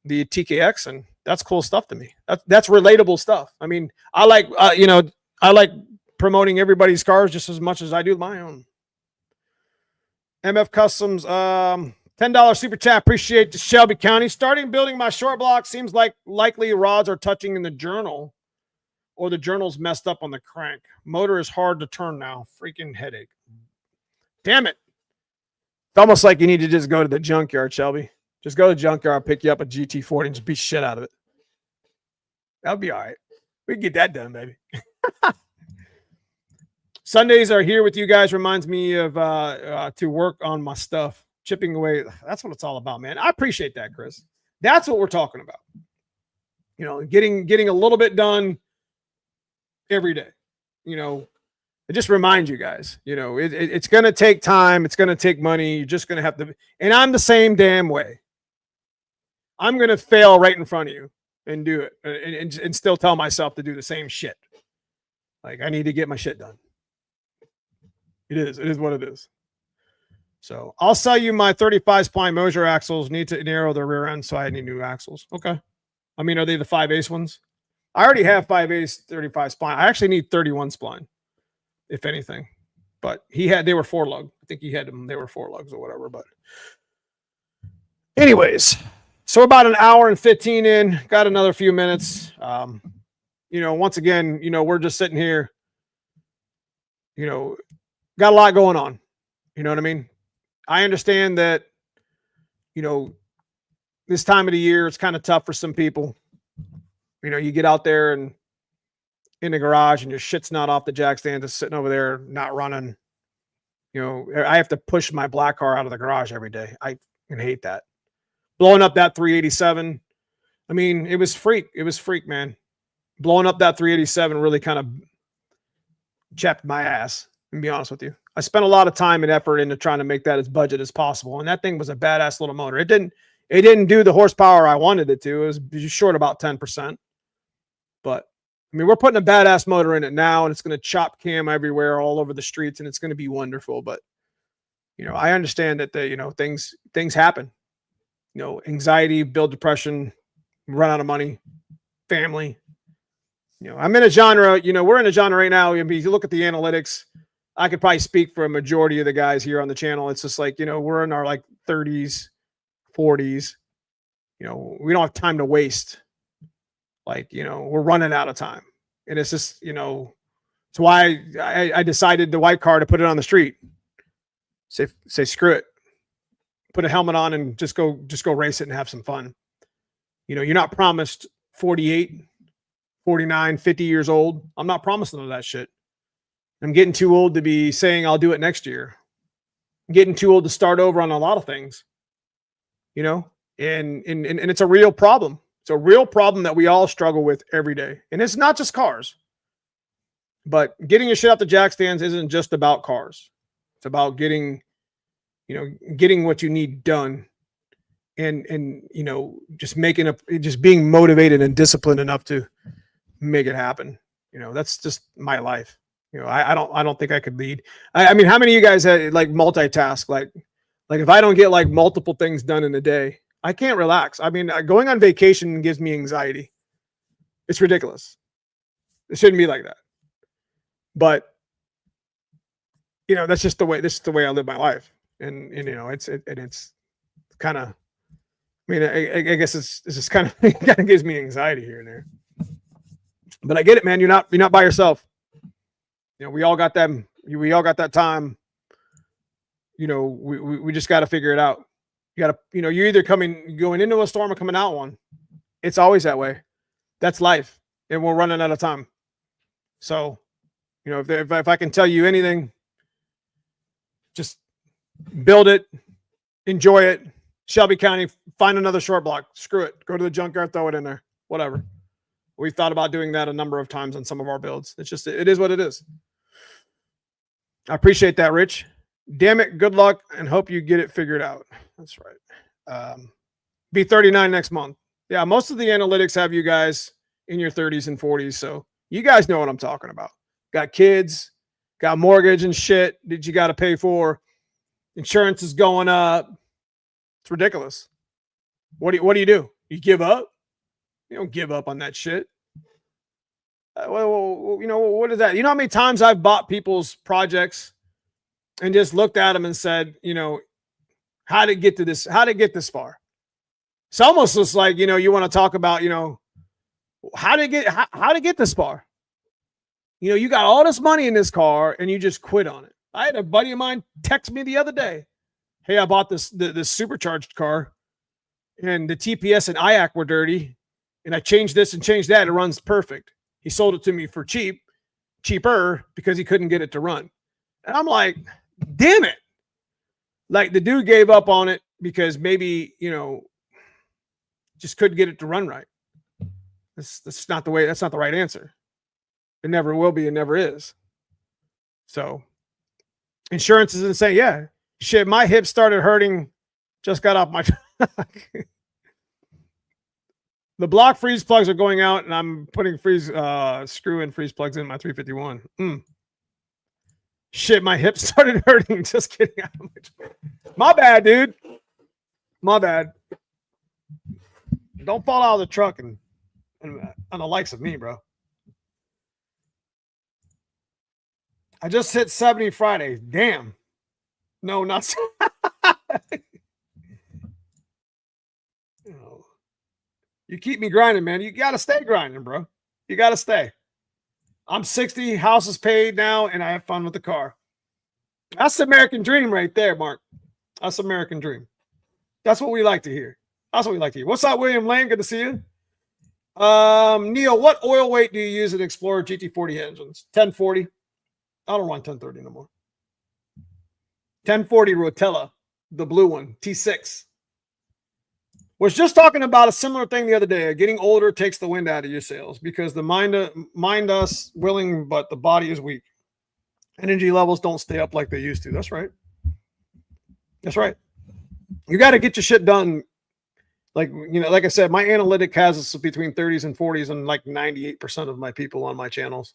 TKX, and that's cool stuff to me. That's relatable stuff. I mean, I like you know, I like promoting everybody's cars just as much as I do my own. MF Customs, $10 super chat. Appreciate the Shelby County. Starting building my short block. Seems like likely rods are touching in the journal, or the journal's messed up on the crank. Motor is hard to turn now. Freaking headache. Damn it. It's almost like you need to just go to the junkyard, Shelby. Just go to the junkyard, pick you up a GT40 and just beat shit out of it. That'll be all right. We can get that done, baby. Sundays are here with you guys. Reminds me of to work on my stuff, chipping away. That's what it's all about, man. I appreciate that, Chris. That's what we're talking about. You know, getting a little bit done every day. You know, it just reminds you guys, you know, it's going to take time. It's going to take money. You're just going to have to, and I'm the same damn way. I'm going to fail right in front of you and do it and still tell myself to do the same shit. Like, I need to get my shit done. It is what it is. So I'll sell you my 35 spline Mosier axles. Need to narrow the rear end, so I need new axles. Okay. I mean, are they the 5/8 ones? I already have 5/8 35 spline. I actually need 31 spline, if anything. But they were 4-lug. I think he had them. They were 4 lugs or whatever. But anyways, so about an hour and 15 in. Got another few minutes. You know, once again, you know, we're just sitting here. You know, got a lot going on. You know what I mean? I understand that, you know, this time of the year, it's kind of tough for some people. You know, you get out there and in the garage and your shit's not off the jack stand, it's sitting over there, not running. You know, I have to push my black car out of the garage every day. I hate that. Blowing up that 387. I mean, it was freak, man. Blowing up that 387 really kind of chapped my ass, to be honest with you. I spent a lot of time and effort into trying to make that as budget as possible. And that thing was a badass little motor. It didn't do the horsepower I wanted it to. It was just short about 10%. But I mean, we're putting a badass motor in it now, and it's going to chop cam everywhere, all over the streets, and it's going to be wonderful. But, you know, I understand that you know, things happen. You know, anxiety, build depression, run out of money, family. You know, I'm in a genre, you know, we're in a genre right now. If you look at the analytics, I could probably speak for a majority of the guys here on the channel. It's just like, you know, we're in our like 30s, 40s. You know, we don't have time to waste. Like, you know, we're running out of time. And it's just, you know, it's why I decided the white car to put it on the street. Say screw it. Put a helmet on and just go race it and have some fun. You know, you're not promised 48, 49, 50 years old. I'm not promising all that shit. I'm getting too old to be saying I'll do it next year. I'm getting too old to start over on a lot of things. You know, and it's a real problem. It's a real problem that we all struggle with every day. And it's not just cars. But getting your shit off the jack stands isn't just about cars. It's about getting what you need done. And you know, just being motivated and disciplined enough to make it happen. You know, that's just my life. You know, I don't think I could lead. I mean, how many of you guys had like multitask? Like if I don't get like multiple things done in a day, I can't relax. I mean, going on vacation gives me anxiety. It's ridiculous. It shouldn't be like that. But you know, this is the way I live my life. And you know, it's kind of, I mean, I guess it's just kind of gives me anxiety here and there. But I get it, man. You're not by yourself. You know, we all got them. We all got that time. You know, we just got to figure it out. You got to, you know, you're either going into a storm or coming out one. It's always that way. That's life. And we're running out of time. So, you know, if I can tell you anything, just build it, enjoy it. Shelby County, find another short block. Screw it. Go to the junkyard, throw it in there. Whatever. We've thought about doing that a number of times on some of our builds. It's just, it is what it is. I appreciate that, Rich. Damn it. Good luck and hope you get it figured out. That's right. Be 39 next month. Yeah, most of the analytics have you guys in your 30s and 40s. So you guys know what I'm talking about. Got kids, got mortgage and shit that you got to pay for. Insurance is going up. It's ridiculous. What do you do? You give up? You don't give up on that shit. Well, you know, what is that? You know how many times I've bought people's projects and just looked at them and said, you know, how to get to this, how to get this far. It's almost just like, you know, you want to talk about, you know, how to get this far. You know, you got all this money in this car and you just quit on it. I had a buddy of mine text me the other day. Hey, I bought this supercharged car and the TPS and IAC were dirty. And I changed this and changed that. It runs perfect. He sold it to me for cheaper because he couldn't get it to run. And I'm like, damn it. Like the dude gave up on it because maybe, you know, just couldn't get it to run right. That's not the way. That's not the right answer. It never will be. It never is. So insurance is insane. Yeah. Shit. My hips started hurting. Just got off my truck. The block freeze plugs are going out and I'm putting screw in freeze plugs in my 351. Shit. My hips started hurting. Just kidding. My bad, dude. My bad. Don't fall out of the truck and on the likes of me, bro. I just hit 70 Friday. Damn. No, not. You keep me grinding, man. You got to stay grinding, bro. You got to stay. I'm 60. House is paid now, and I have fun with the car. That's the American dream right there, Mark. That's the American dream. That's what we like to hear. That's what we like to hear. What's up, William Lane? Good to see you. Neil, what oil weight do you use in Explorer GT40 engines? 1040. I don't run 1030 no more. 1040 Rotella, the blue one, T6. Was just talking about a similar thing the other day. Getting older takes the wind out of your sails because the mind us willing, but the body is weak. Energy levels don't stay up like they used to. That's right. That's right. You got to get your shit done. Like, you know, like I said, my analytic has us between 30s and 40s and like 98% of my people on my channels.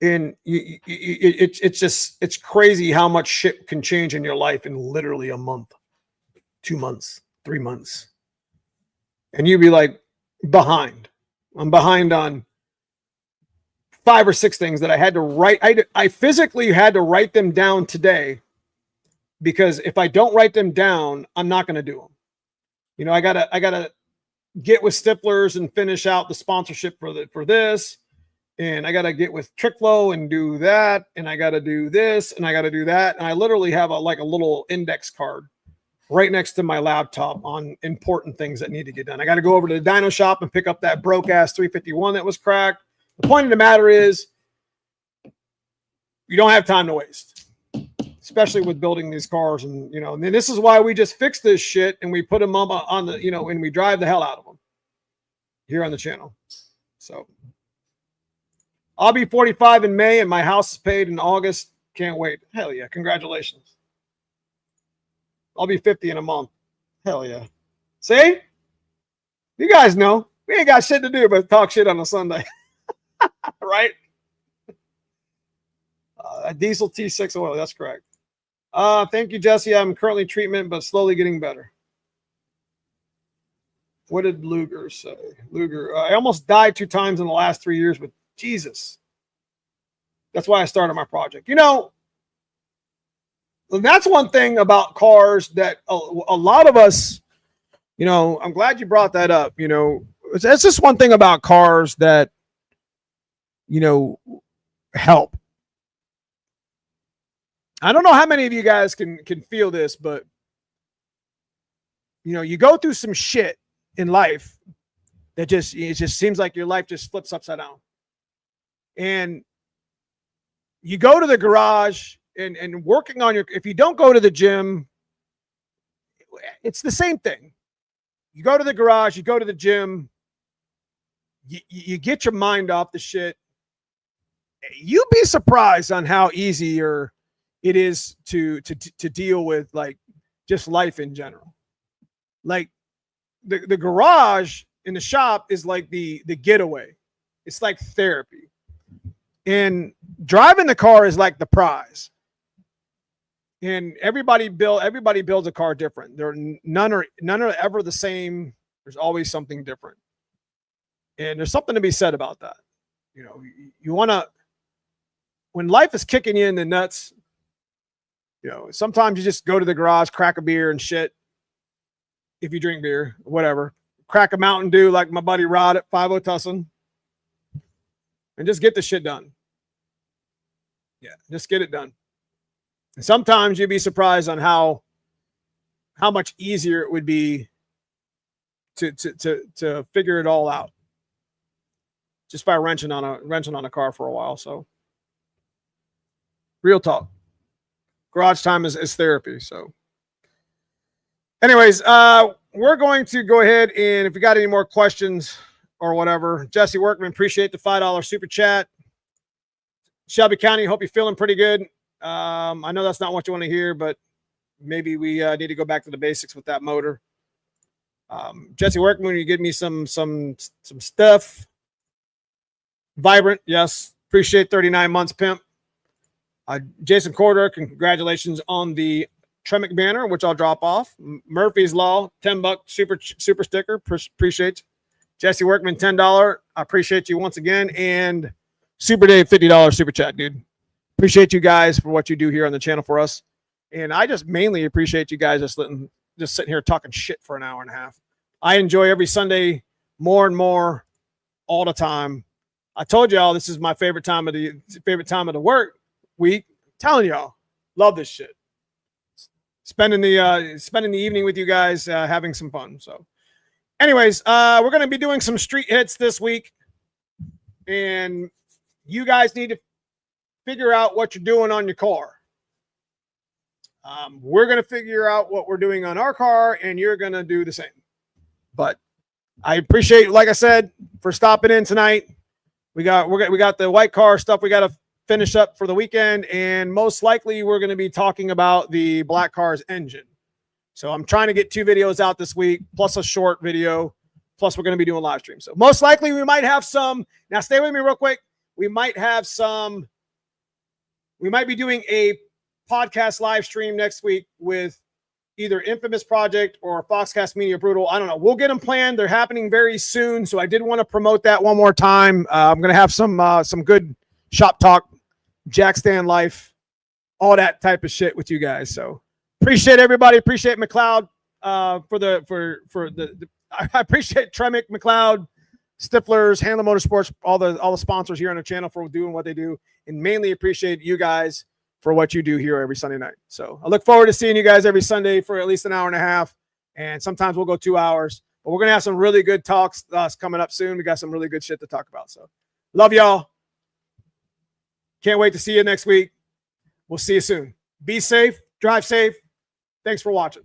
And it's crazy how much shit can change in your life in literally a month, 2 months, 3 months. And you'd be like, behind. I'm behind on 5 or 6 things that I had to write. I physically had to write them down today because if I don't write them down, I'm not going to do them. You know, I gotta get with Stiflers and finish out the sponsorship for this. And I got to get with TrickFlow and do that. And I got to do this and I got to do that. And I literally have a little index card right next to my laptop on important things that need to get done. I got to go over to the dyno shop and pick up that broke ass 351 that was cracked. The point of the matter is you don't have time to waste, especially with building these cars. And, you know, and then this is why we just fix this shit and we put them up on the, you know, and we drive the hell out of them here on the channel. So I'll be 45 in May and my house is paid in August. Can't wait. Hell yeah. Congratulations. I'll be 50 in a month. Hell yeah. See? You guys know. We ain't got shit to do but talk shit on a Sunday. Right? Diesel T6 oil. That's correct. Thank you, Jesse. I'm currently treatment, but slowly getting better. What did Luger say? Luger. I almost died 2 times in the last 3 years with Jesus. That's why I started my project. You know, that's one thing about cars that a lot of us, you know, I'm glad you brought that up. You know, it's just one thing about cars that, you know, help. I don't know how many of you guys can feel this, but, you know, you go through some shit in life that it just seems like your life just flips upside down. And you go to the garage and working on if you don't go to the gym, it's the same thing. You go to the garage, you go to the gym, you get your mind off the shit. You'd be surprised on how easy or it is to deal with like just life in general. Like the garage in the shop is like the getaway. It's like therapy. And driving the car is like the prize. And everybody builds a car different. None are ever the same. There's always something different. And there's something to be said about that. You know, you want to, when life is kicking you in the nuts, you know, sometimes you just go to the garage, crack a beer and shit. If you drink beer, whatever, crack a Mountain Dew like my buddy Rod at 50 Tussin, and just get the shit done. Yeah, just get it done. And sometimes you'd be surprised on how much easier it would be to figure it all out just by wrenching on a car for a while. So real talk. Garage time is therapy. So anyways, we're going to go ahead, and if you got any more questions or whatever, Jesse Workman, appreciate the $5 super chat. Shelby County, hope you're feeling pretty good. I know that's not what you want to hear, but maybe we need to go back to the basics with that motor. Jesse Workman, you give me some stuff. Vibrant, yes. Appreciate 39 months, pimp. Jason Corder, congratulations on the Tremec banner, which I'll drop off. Murphy's Law, $10 super sticker. Appreciate you. Jesse Workman, $10. I appreciate you once again. And Super Dave, $50 super chat, dude. Appreciate you guys for what you do here on the channel for us. And I just mainly appreciate you guys just sitting here talking shit for an hour and a half. I enjoy every Sunday more and more all the time. I told y'all this is my favorite time of the work week. I'm telling y'all, love this shit. Spending the evening with you guys, having some fun. So anyways, we're going to be doing some street hits this week, and you guys need to figure out what you're doing on your car. We're going to figure out what we're doing on our car, and you're going to do the same. But I appreciate, like I said, for stopping in tonight. We got the white car stuff we got to finish up for the weekend, and most likely we're going to be talking about the black car's engine. So I'm trying to get 2 videos out this week, plus a short video, plus we're going to be doing live streams. So most likely we might have some. Now stay with me real quick. We might be doing a podcast live stream next week with either Infamous Project or Foxcast Media Brutal. I don't know. We'll get them planned. They're happening very soon. So I did want to promote that one more time. I'm going to have some good shop talk, jackstand life, all that type of shit with you guys. So appreciate everybody. Appreciate McLeod I appreciate Tremec, McLeod, Stiflers, Handler Motorsports, all the sponsors here on the channel for doing what they do, and mainly appreciate you guys for what you do here every Sunday night. So I look forward to seeing you guys every Sunday for at least an hour and a half, and sometimes we'll go 2 hours. But we're going to have some really good talks coming up soon. We got some really good shit to talk about. So love y'all. Can't wait to see you next week. We'll see you soon. Be safe. Drive safe. Thanks for watching.